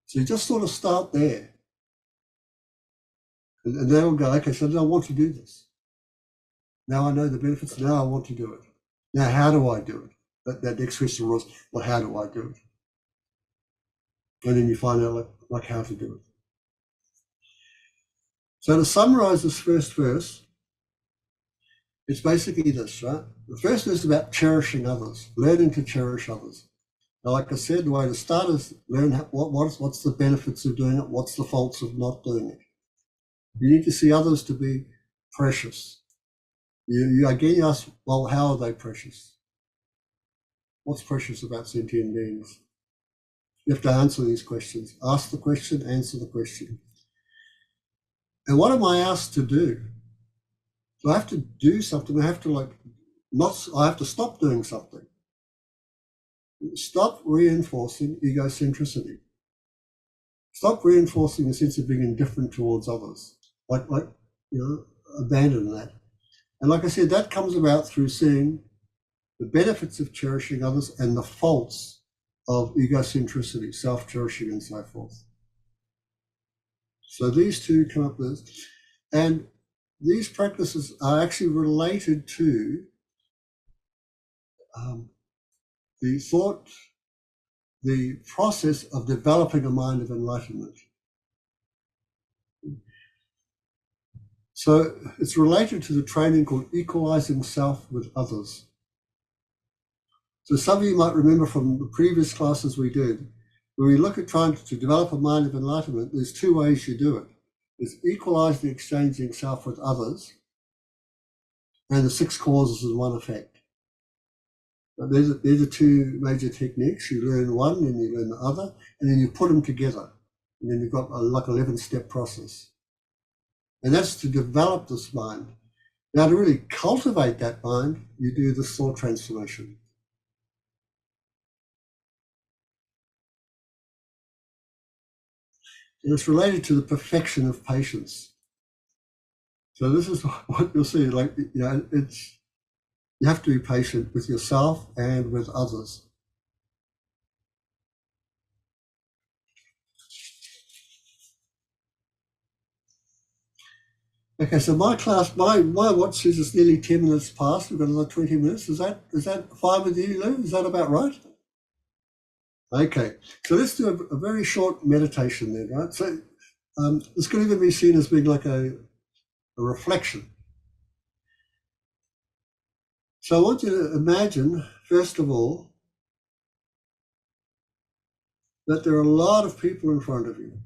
So you just sort of start there. And then we'll go, okay, so now I want to do this. Now I know the benefits, now I want to do it. Now, how do I do it? That next question was, well, how do I do it? And then you find out like how to do it. So to summarize this first verse, it's basically this, right? The first verse is about cherishing others, learning to cherish others. Now, like I said, the way to start is learn what's the benefits of doing it, what's the faults of not doing it. You need to see others to be precious. You again ask, well, how are they precious? What's precious about sentient beings? You have to answer these questions. Ask the question, answer the question. And what am I asked to do? So I have to do something. I have to stop doing something. Stop reinforcing egocentricity. Stop reinforcing a sense of being indifferent towards others. Abandon that. And like I said, that comes about through seeing the benefits of cherishing others and the faults of egocentricity, self-cherishing, and so forth. So these two come up with, and these practices are actually related to the process of developing a mind of enlightenment. So it's related to the training called equalizing self with others. So some of you might remember from the previous classes we did, when we look at trying to develop a mind of enlightenment, there's two ways you do it. There's equalizing, exchanging self with others, and the 6 causes and 1 effect. But these are 2 major techniques. You learn one, then you learn the other, and then you put them together. And then you've got a 11-step process. And that's to develop this mind. Now, to really cultivate that mind, you do this thought transformation. And it's related to the perfection of patience. So this is what you'll see. You have to be patient with yourself and with others. Okay, so my class, my watch says it's nearly 10 minutes past. We've got another 20 minutes. Is that fine with you, Lou? Is that about right? Okay, so let's do a very short meditation then, right? So this could even be seen as being like a reflection. So I want you to imagine, first of all, that there are a lot of people in front of you,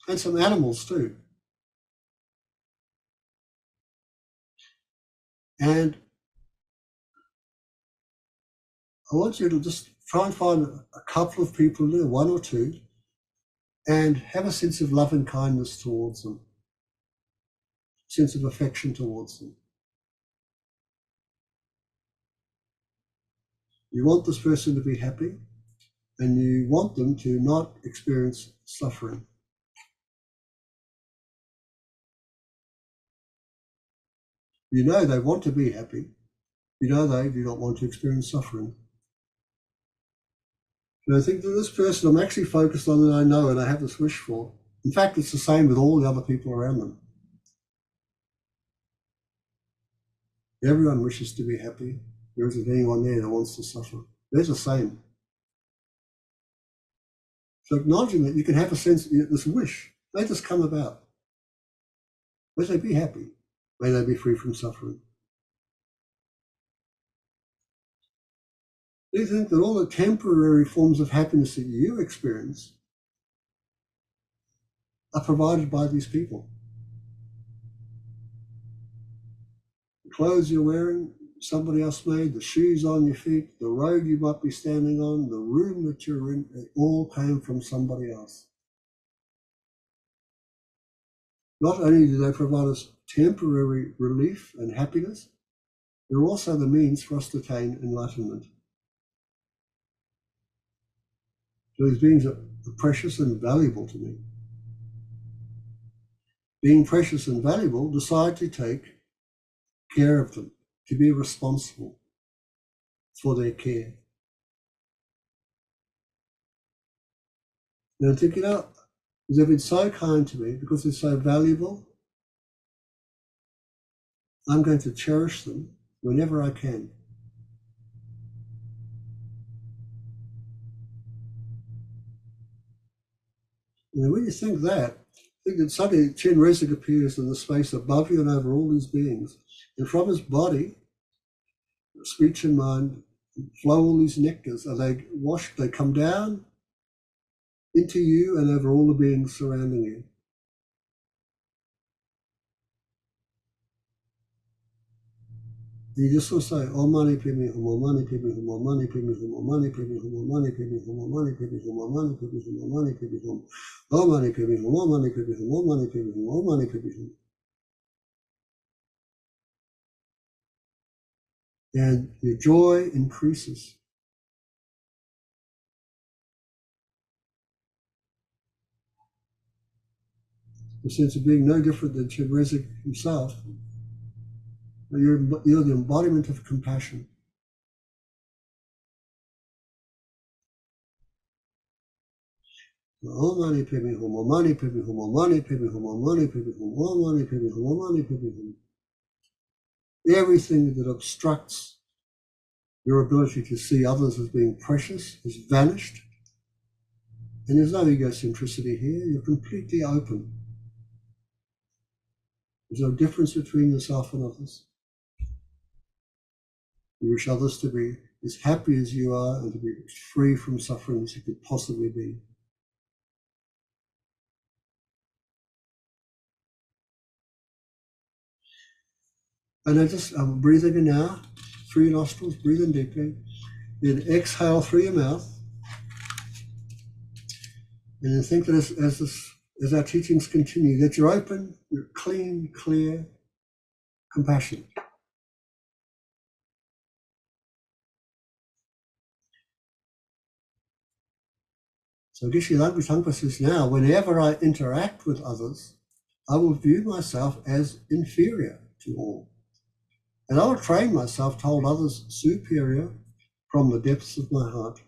and some animals too. And I want you to just try and find a couple of people there, 1 or 2, and have a sense of love and kindness towards them, sense of affection towards them. You want this person to be happy, and you want them to not experience suffering. You know they want to be happy. You know they do not want to experience suffering. And I think that this person I'm actually focused on, and I know and I have this wish for. In fact, it's the same with all the other people around them. Everyone wishes to be happy. There isn't anyone there that wants to suffer. They're the same. So acknowledging that you can have a sense, this wish, may just come about. May they be happy. May they be free from suffering. Do you think that all the temporary forms of happiness that you experience are provided by these people? The clothes you're wearing, somebody else made, the shoes on your feet, the road you might be standing on, the room that you're in, they all came from somebody else. Not only do they provide us temporary relief and happiness, they're also the means for us to attain enlightenment. So these beings are precious and valuable to me. Being precious and valuable, decide to take care of them, to be responsible for their care. And I think, because they've been so kind to me, because they're so valuable, I'm going to cherish them whenever I can. And when you think that suddenly Chen Rezig appears in the space above you and over all these beings. And from his body, speech and mind, flow all these nectars. Are they washed? They come down into you and over all the beings surrounding you. You just sort of say, Om Mani Padme Hum, Om Mani Padme Hum, Om Mani Padme Hum, Om Mani Padme Hum, Om Mani Padme Hum, Om Mani Padme Hum, Om Mani Padme Hum, Om Mani Padme Hum, Om Mani Padme Hum, Om Mani Padme Hum, Om Mani Padme Hum, Om Mani Padme Hum. And your joy increases. the sense of being no different than Chenrezig himself. You're the embodiment of compassion. Everything that obstructs your ability to see others as being precious has vanished. And there's no egocentricity here. You're completely open. There's no difference between yourself and others. You wish others to be as happy as you are and to be as free from suffering as you could possibly be. And I just, I'm breathing in now, through your nostrils, breathe in deeply. Then exhale through your mouth. And then think that as our teachings continue, that you're open, you're clean, clear, compassionate. So Geshe Langri Tangpa says now, whenever I interact with others, I will view myself as inferior to all. And I will train myself to hold others superior from the depths of my heart.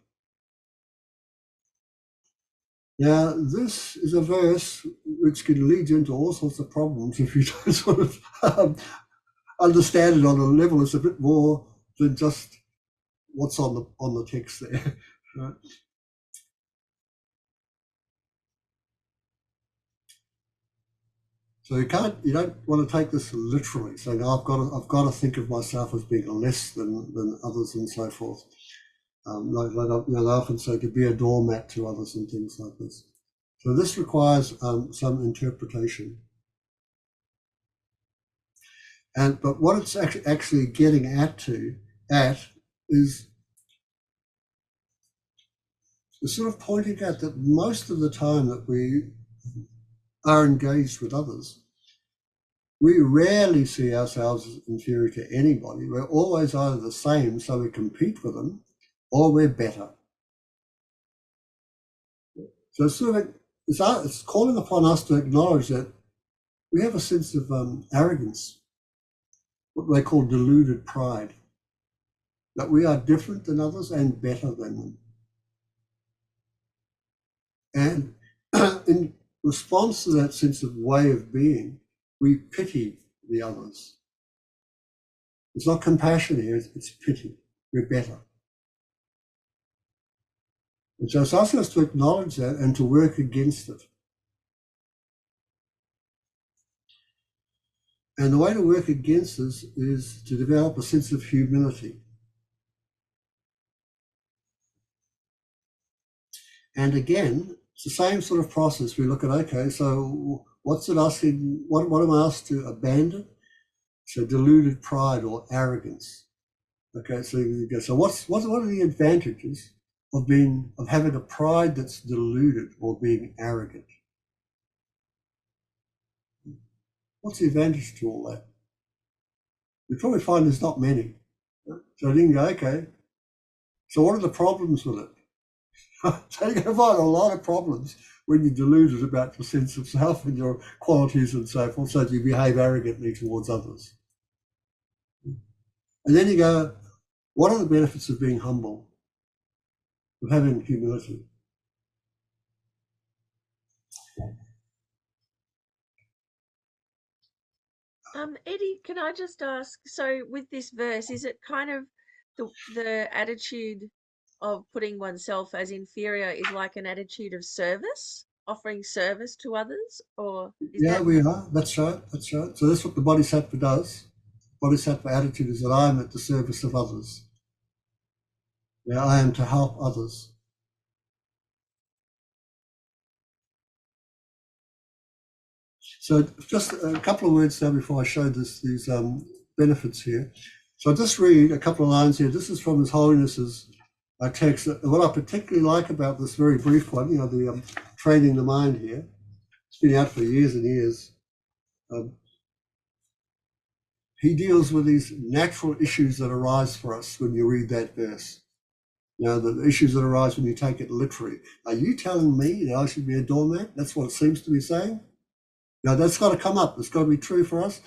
Now, this is a verse which can lead you into all sorts of problems if you don't sort of understand it on a level that's a bit more than just what's on the text there. Right? So you don't want to take this literally, saying, oh, I've got to think of myself as being less than others and so forth. Like they often say to be a doormat to others and things like this. So this requires some interpretation. But what it's actually getting at is sort of pointing out that most of the time that we are engaged with others, we rarely see ourselves as inferior to anybody. We're always either the same, so we compete with them, or we're better. So it's calling upon us to acknowledge that we have a sense of arrogance, what they call deluded pride, that we are different than others and better than them. And in response to that sense of way of being, we pity the others. It's not compassion here, it's pity. We're better. And so it's asking us to acknowledge that and to work against it. And the way to work against this is to develop a sense of humility. And again, it's the same sort of process. We look at, okay, so what's it asking? What am I asked to abandon? So deluded pride or arrogance. Okay, so you go, so what are the advantages of having a pride that's deluded or being arrogant? What's the advantage to all that? You probably find there's not many. So then you go, okay, so what are the problems with it? So you're going to find a lot of problems when you're deluded about your sense of self and your qualities and so forth, so that you behave arrogantly towards others. And then you go, what are the benefits of being humble, of having humility? Eddie, can I just ask, so with this verse, is it kind of the attitude of putting oneself as inferior is like an attitude of service, offering service to others? Or we are. That's right. So that's what the Bodhisattva does. Bodhisattva attitude is that I am at the service of others. Yeah, I am to help others. So just a couple of words now before I show these benefits here. So I'll just read a couple of lines here. This is from His Holiness's text. What I particularly like about this very brief one, the training the mind here, it's been out for years and years. He deals with these natural issues that arise for us when you read that verse. The issues that arise when you take it literally. Are you telling me that I should be a doormat? That's what it seems to be saying. Now that's got to come up. It's got to be true for us.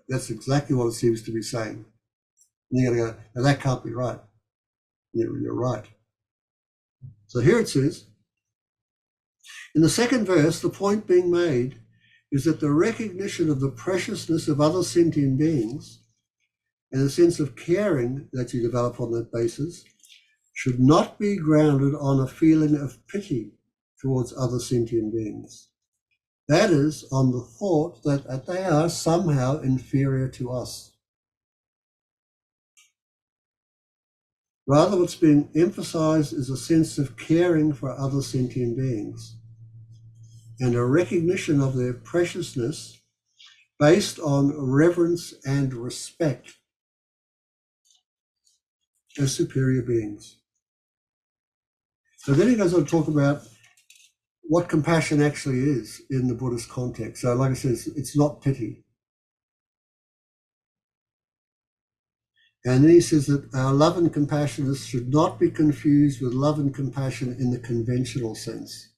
That's exactly what it seems to be saying. And you're going to go, now that can't be right. You're right. So here it says, in the second verse, the point being made is that the recognition of the preciousness of other sentient beings and a sense of caring that you develop on that basis should not be grounded on a feeling of pity towards other sentient beings. That is, on the thought that they are somehow inferior to us. Rather, what's being emphasized is a sense of caring for other sentient beings and a recognition of their preciousness based on reverence and respect as superior beings. So then he goes on to talk about what compassion actually is in the Buddhist context. So like I said, it's not pity. And then he says that our love and compassion should not be confused with love and compassion in the conventional sense.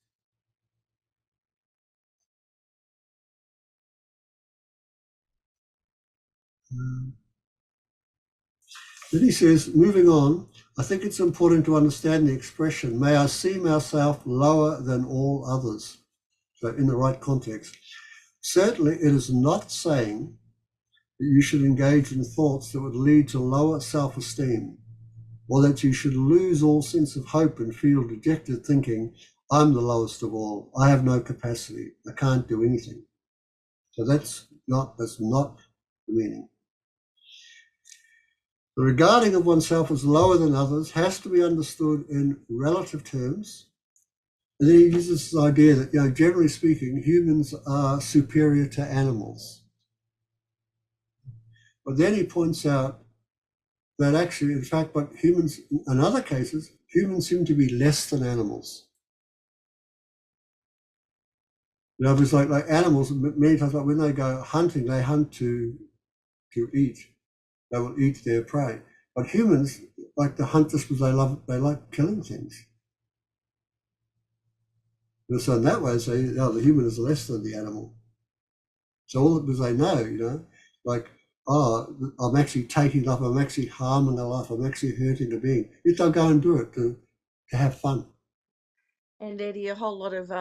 Then he says, moving on, I think it's important to understand the expression, may I see myself lower than all others. So in the right context. Certainly it is not saying that you should engage in thoughts that would lead to lower self-esteem, or that you should lose all sense of hope and feel dejected thinking, I'm the lowest of all, I have no capacity, I can't do anything. So that's not the meaning. The regarding of oneself as lower than others has to be understood in relative terms. And then he uses this idea that, generally speaking, humans are superior to animals. But then he points out that actually, in fact, but humans, in other cases, humans seem to be less than animals. It's like animals, many times, like when they go hunting, they hunt to eat. They will eat their prey. But humans like to hunt just because they like killing things. And so in that way, say, the human is less than the animal. So all because they know, like, I'm actually taking life, I'm actually harming a life, I'm actually hurting a being. If they'll go and do it to have fun. And Eddie, a whole lot of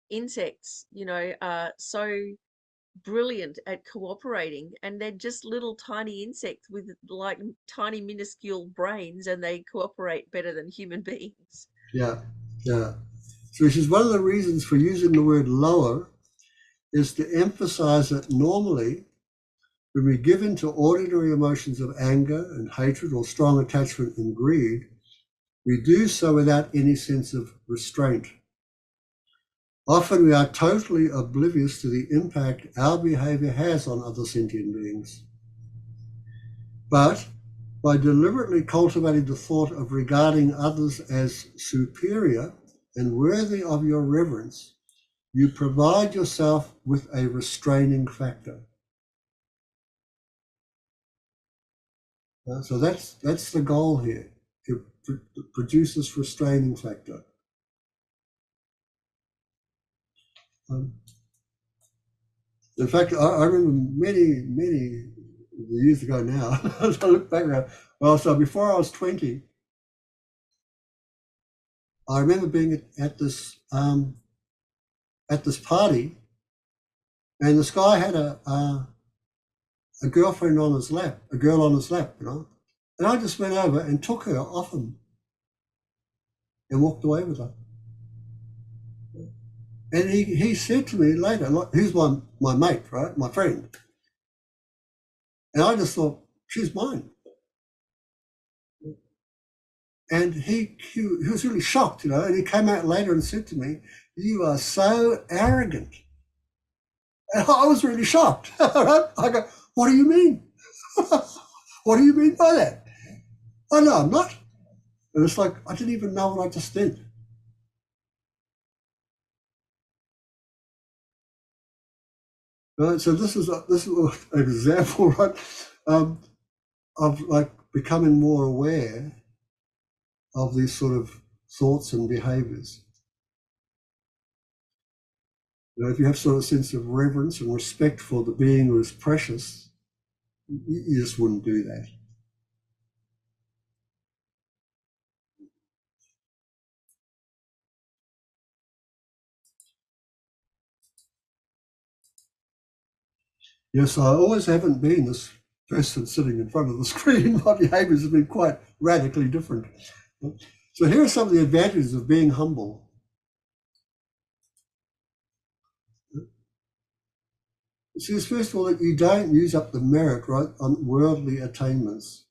insects, are so brilliant at cooperating, and they're just little tiny insects with like tiny minuscule brains, and they cooperate better than human beings. Yeah. So this is one of the reasons for using the word lower is to emphasize that normally when we give in to ordinary emotions of anger and hatred or strong attachment and greed, we do so without any sense of restraint. Often we are totally oblivious to the impact our behavior has on other sentient beings. But by deliberately cultivating the thought of regarding others as superior and worthy of your reverence, you provide yourself with a restraining factor. So that's the goal here, to produce this restraining factor. In fact, I remember many years ago now, as I look back around, so before I was 20, I remember being at this party, and this guy had a girlfriend on his lap, a girl on his lap, and I just went over and took her off him and walked away with her. And he said to me later, look, he's my mate, right, my friend. And I just thought, she's mine. And he was really shocked, and he came out later and said to me, you are so arrogant. And I was really shocked. Right? I go, what do you mean? What do you mean by that? Oh, no, I'm not. And it's like, I didn't even know what I just did. Right? So this is an example, right, of like becoming more aware of these sort of thoughts and behaviors. You know, if you have sort of a sense of reverence and respect for the being who is precious, you just wouldn't do that. Yes, I always haven't been this person sitting in front of the screen. My behaviours have been quite radically different. So here are some of the advantages of being humble. See, first of all, that you don't use up the merit, right, on worldly attainments.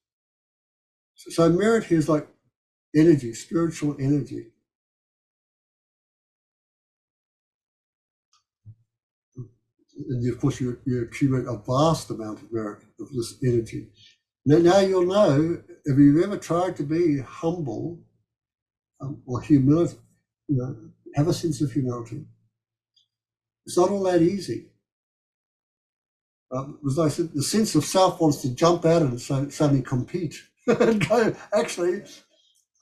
So merit here is like energy, spiritual energy. And of course, you accumulate a vast amount of merit of this energy. Now you'll know, if you've ever tried to be humble or humility, you know, have a sense of humility. It's not all that easy. As I said, the sense of self wants to jump out and suddenly compete and go, actually,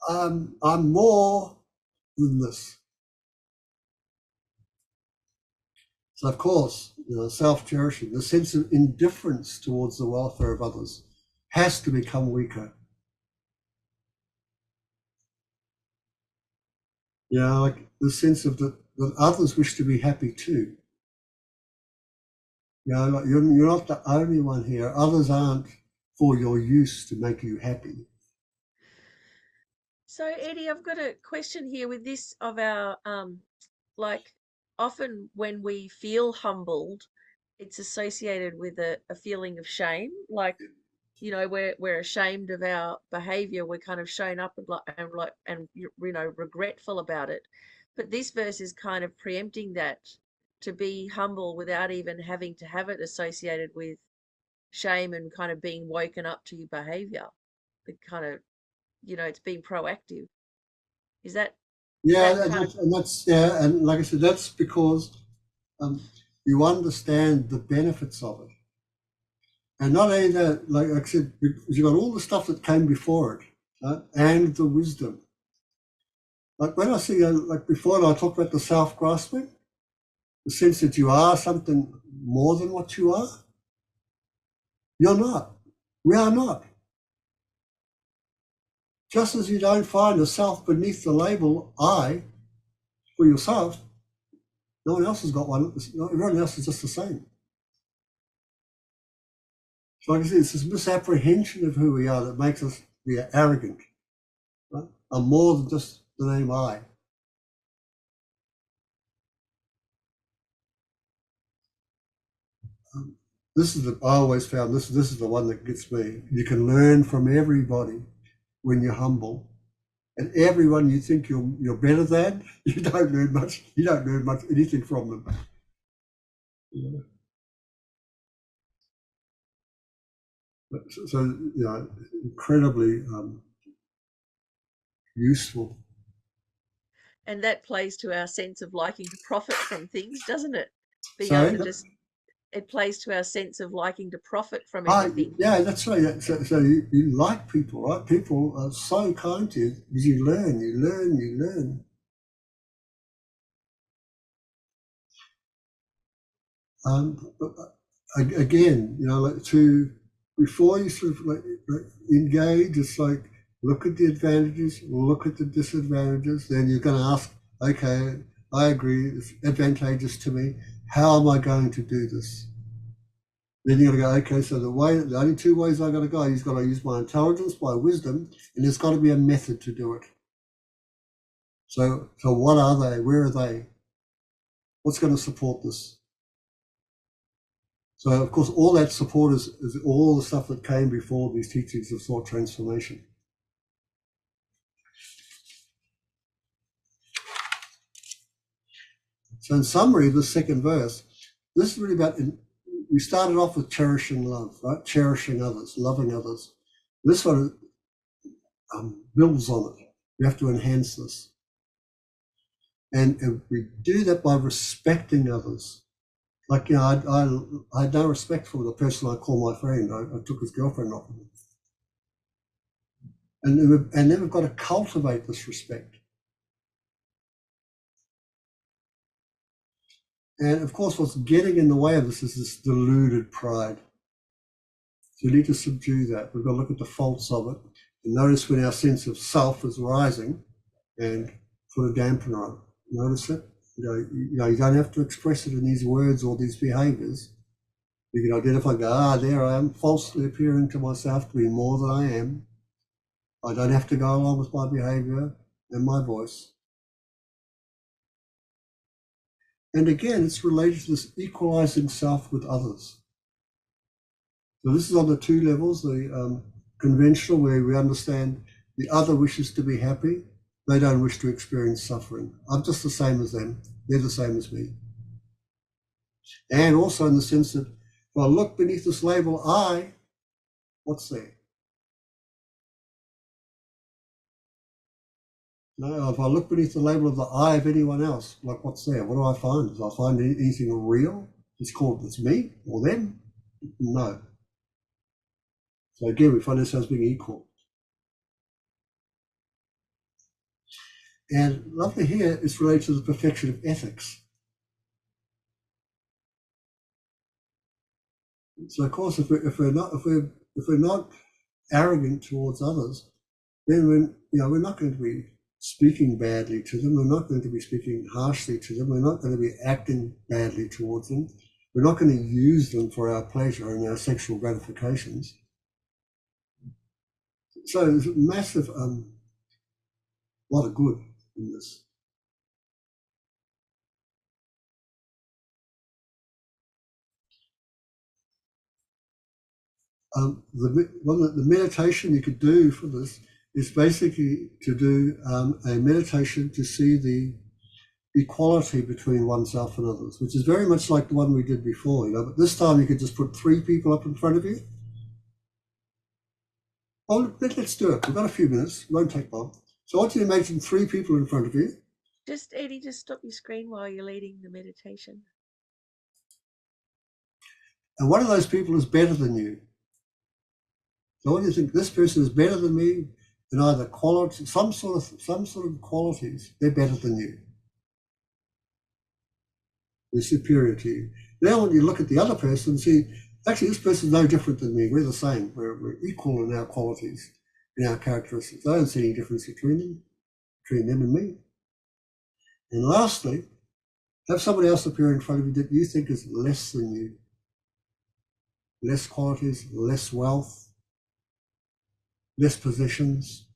I'm more than this. So, of course, you know, self-cherishing, the sense of indifference towards the welfare of others has to become weaker. You know, like the sense of that others wish to be happy too. You know, like you're not the only one here. Others aren't for your use to make you happy. So Eddie, I've got a question here with this of our like often when we feel humbled, it's associated with a feeling of shame. Like, you know, we're ashamed of our behavior. We're kind of shown up and you know, regretful about it. But this verse is kind of preempting that, to be humble without even having to have it associated with shame and kind of being woken up to your behavior. The kind of, you know, it's being proactive. Is that Yeah, kind of and like I said, that's because you understand the benefits of it. And not only that, like I said, you've got all the stuff that came before it, and the wisdom. Like when I see, like before, I talked about the self-grasping, the sense that you are something more than what you are. You're not. We are not. Just as you don't find a self beneath the label I for yourself, no one else has got one. Everyone else is just the same. So like I said, it's this misapprehension of who we are that makes us be arrogant. Right? I'm more than just the name I. This is I always found this is the one that gets me. You can learn from everybody when you're humble, and everyone you think you're better than, you don't learn much. You don't learn much anything from them. You know? So you know, incredibly useful. and that plays to our sense of liking to profit from things, doesn't it? Being able So to just, it plays to our sense of liking to profit from everything. yeah, that's right. So you like people, right? People are so kind to you because you learn, you learn, you learn. Again, you know, like before you sort of like engage, it's like look at the advantages, look at the disadvantages. Then you're going to ask, okay, I agree, it's advantageous to me. How am I going to do this? Then you're going to go, okay, so the only two ways I got to go, he's got to use my intelligence, my wisdom, and there's got to be a method to do it. So what are they? Where are they? What's going to support this? So of course, all that support is all the stuff that came before these teachings of thought transformation. So in summary, the second verse, this is really about, we started off with cherishing love, right? Cherishing others, loving others. This one builds on it. We have to enhance this. And we do that by respecting others. Like, you know, I had no respect for the person I call my friend. I took his girlfriend off of him. And then we've got to cultivate this respect. And of course, what's getting in the way of this is this deluded pride. So we need to subdue that. We've got to look at the faults of it and notice when our sense of self is rising and put a dampener on it. Notice it. You don't have to express it in these words or these behaviors. You can identify, go, there I am, falsely appearing to myself to be more than I am. I don't have to go along with my behavior and my voice. And again, it's related to this equalizing self with others. So this is on the two levels, the conventional, where we understand the other wishes to be happy. They don't wish to experience suffering. I'm just the same as them. They're the same as me. And also in the sense that if I look beneath this label, I, what's there? No, if I look beneath the label of the I of anyone else, like what's there? What do I find? Do I find anything real? It's me or them? No. So again, we find ourselves being equal. And lovely here is related to the perfection of ethics. So of course, if we're not arrogant towards others, then we're not going to be speaking badly to them. We're not going to be speaking harshly to them. We're not going to be acting badly towards them. We're not going to use them for our pleasure and our sexual gratifications. So there's a massive lot of good in this. The meditation you could do for this is basically to do a meditation to see the equality between oneself and others, which is very much like the one we did before, but this time you could just put 3 people up in front of you. Oh, let's do it. We've got a few minutes. It won't take long. So I want you to imagine 3 people in front of you. Eddie, just stop your screen while you're leading the meditation. And one of those people is better than you. So what do you think? This person is better than me in either quality, some sort of qualities. They're better than you. They're superior to you. Now when you look at the other person and see, actually this person is no different than me. We're the same. We're equal in our qualities, in our characteristics. I don't see any difference between them and me. And lastly, have somebody else appear in front of you that you think is less than you. Less qualities, less wealth, less possessions.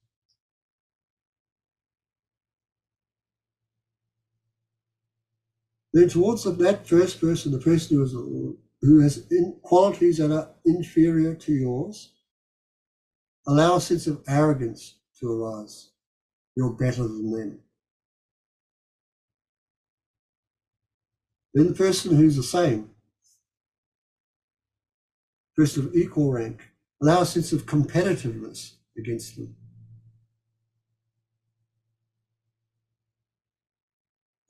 Then towards that first person, the person who has qualities that are inferior to yours, allow a sense of arrogance to arise. You're better than them. Then the person who's the same, person of equal rank, allow a sense of competitiveness against them.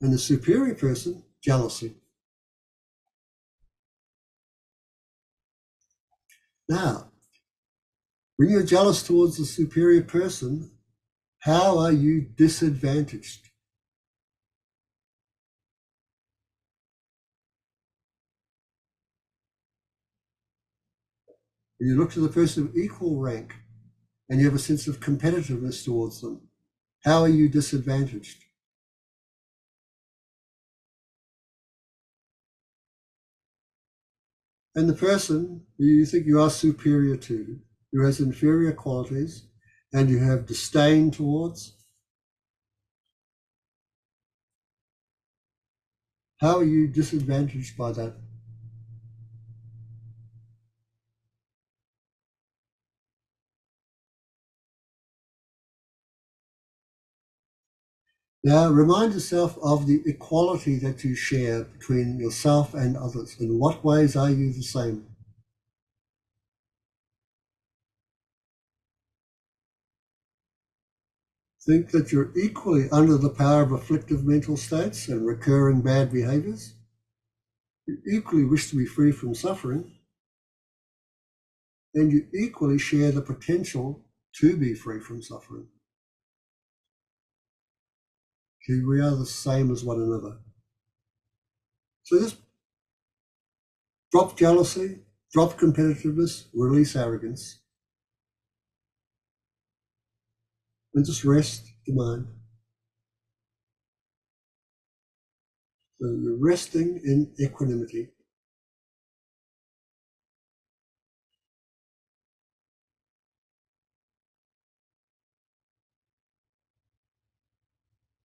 And the superior person, jealousy. Now, when you're jealous towards the superior person, how are you disadvantaged? When you look to the person of equal rank and you have a sense of competitiveness towards them, how are you disadvantaged? And the person who you think you are superior to, who has inferior qualities, and you have disdain towards, how are you disadvantaged by that? Now remind yourself of the equality that you share between yourself and others. In what ways are you the same? Think that you're equally under the power of afflictive mental states and recurring bad behaviors. You equally wish to be free from suffering, and you equally share the potential to be free from suffering. See, we are the same as one another. So just drop jealousy, drop competitiveness, release arrogance, and just rest the mind. So you're resting in equanimity.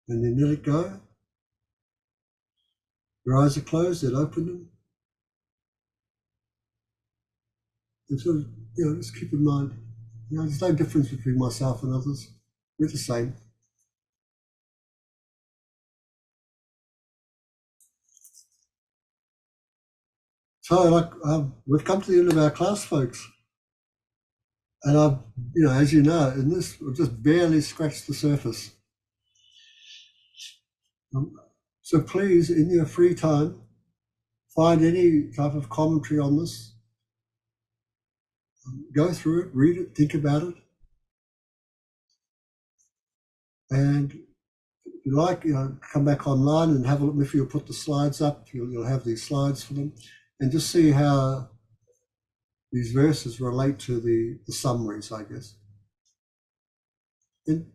And then let it go. Your eyes are closed, then open them. And sort of, just keep in mind, there's no difference between myself and others. We're the same. So, we've come to the end of our class, folks. And I've, as you know, in this, we've just barely scratched the surface. So please, in your free time, find any type of commentary on this. Go through it, read it, think about it. And if you like, come back online and have a look. If you'll put the slides up, you'll have these slides for them. And just see how these verses relate to the summaries, I guess. And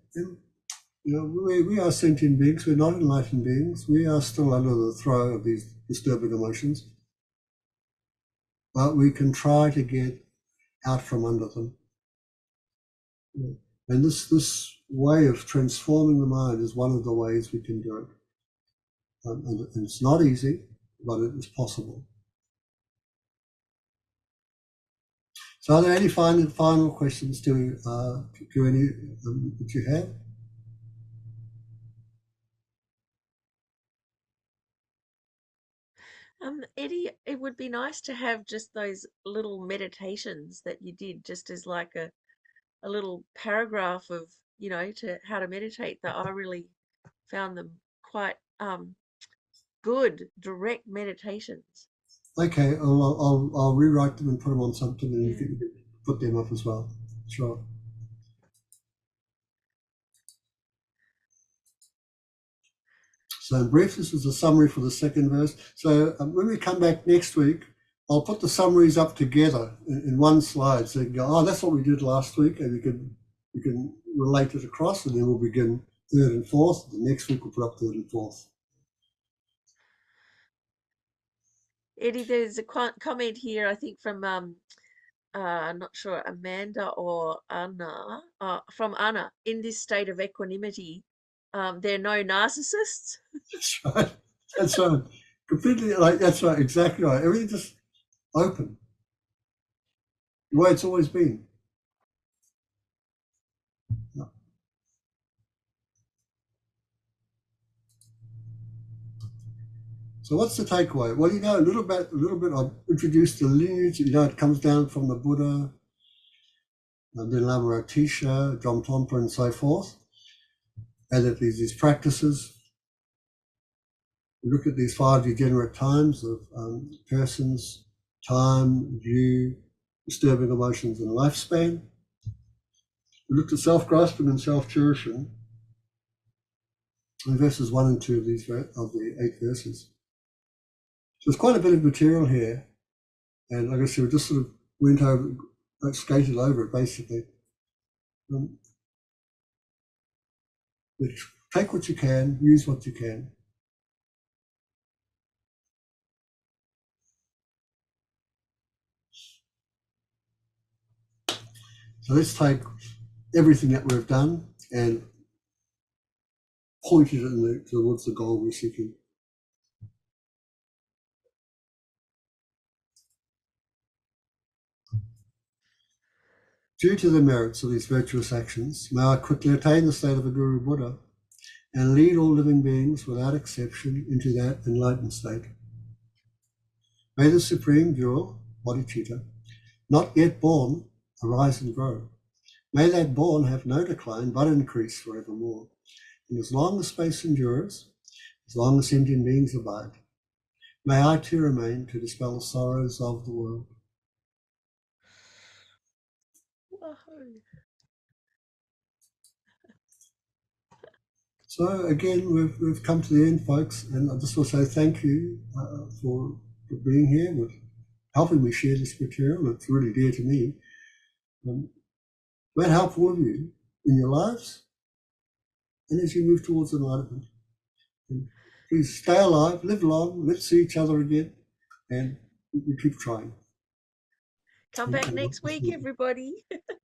we are sentient beings. We're not enlightened beings. We are still under the throw of these disturbing emotions. But we can try to get out from under them. And this way of transforming the mind is one of the ways we can do it. And it's not easy, but it is possible. So are there any final questions to any that you have? Eddie, it would be nice to have just those little meditations that you did, just as like a little paragraph of, to how to meditate. That I really found them quite good, direct meditations. Okay, I'll rewrite them and put them on something, and Yeah. you can put them up as well. Sure. So in brief, this is a summary for the second verse. So when we come back next week, I'll put the summaries up together in one slide, so you can go, oh, that's what we did last week, and you can relate it across, and then we'll begin third and fourth. The next week we'll put up third and fourth. Eddie, there's a comment here, I think from I'm not sure, Amanda or Anna, from Anna. In this state of equanimity, there are no narcissists. That's right. That's right. Completely, that's right. Exactly right. Everything just open. The way it's always been. Yeah. So what's the takeaway? Well, a little bit. I've introduced the lineage. It comes down from the Buddha, and then Lama Yeshe, John Tongpa, and so forth. And that there's these practices. We look at these 5 degenerate times of persons, time, view, disturbing emotions, and lifespan. We looked at self-grasping and self-cherishing in verses 1 and 2 of the 8 verses. So there's quite a bit of material here, and like I said, we just sort of skated over it basically. Take what you can, use what you can. So let's take everything that we've done and point it towards the goal we're seeking. Due to the merits of these virtuous actions, may I quickly attain the state of a Guru Buddha and lead all living beings without exception into that enlightened state. May the Supreme Jewel, Bodhicitta, not yet born, arise and grow. May that born have no decline, but increase forevermore. And as long as space endures, as long as sentient beings abide, may I too remain to dispel the sorrows of the world. So again, we've come to the end, folks, and I just want to say thank you for being here, with helping me share this material. It's really dear to me. May it help all of you in your lives and as you move towards enlightenment. And please stay alive, live long, let's see each other again, and we keep trying. Come back next week, everybody.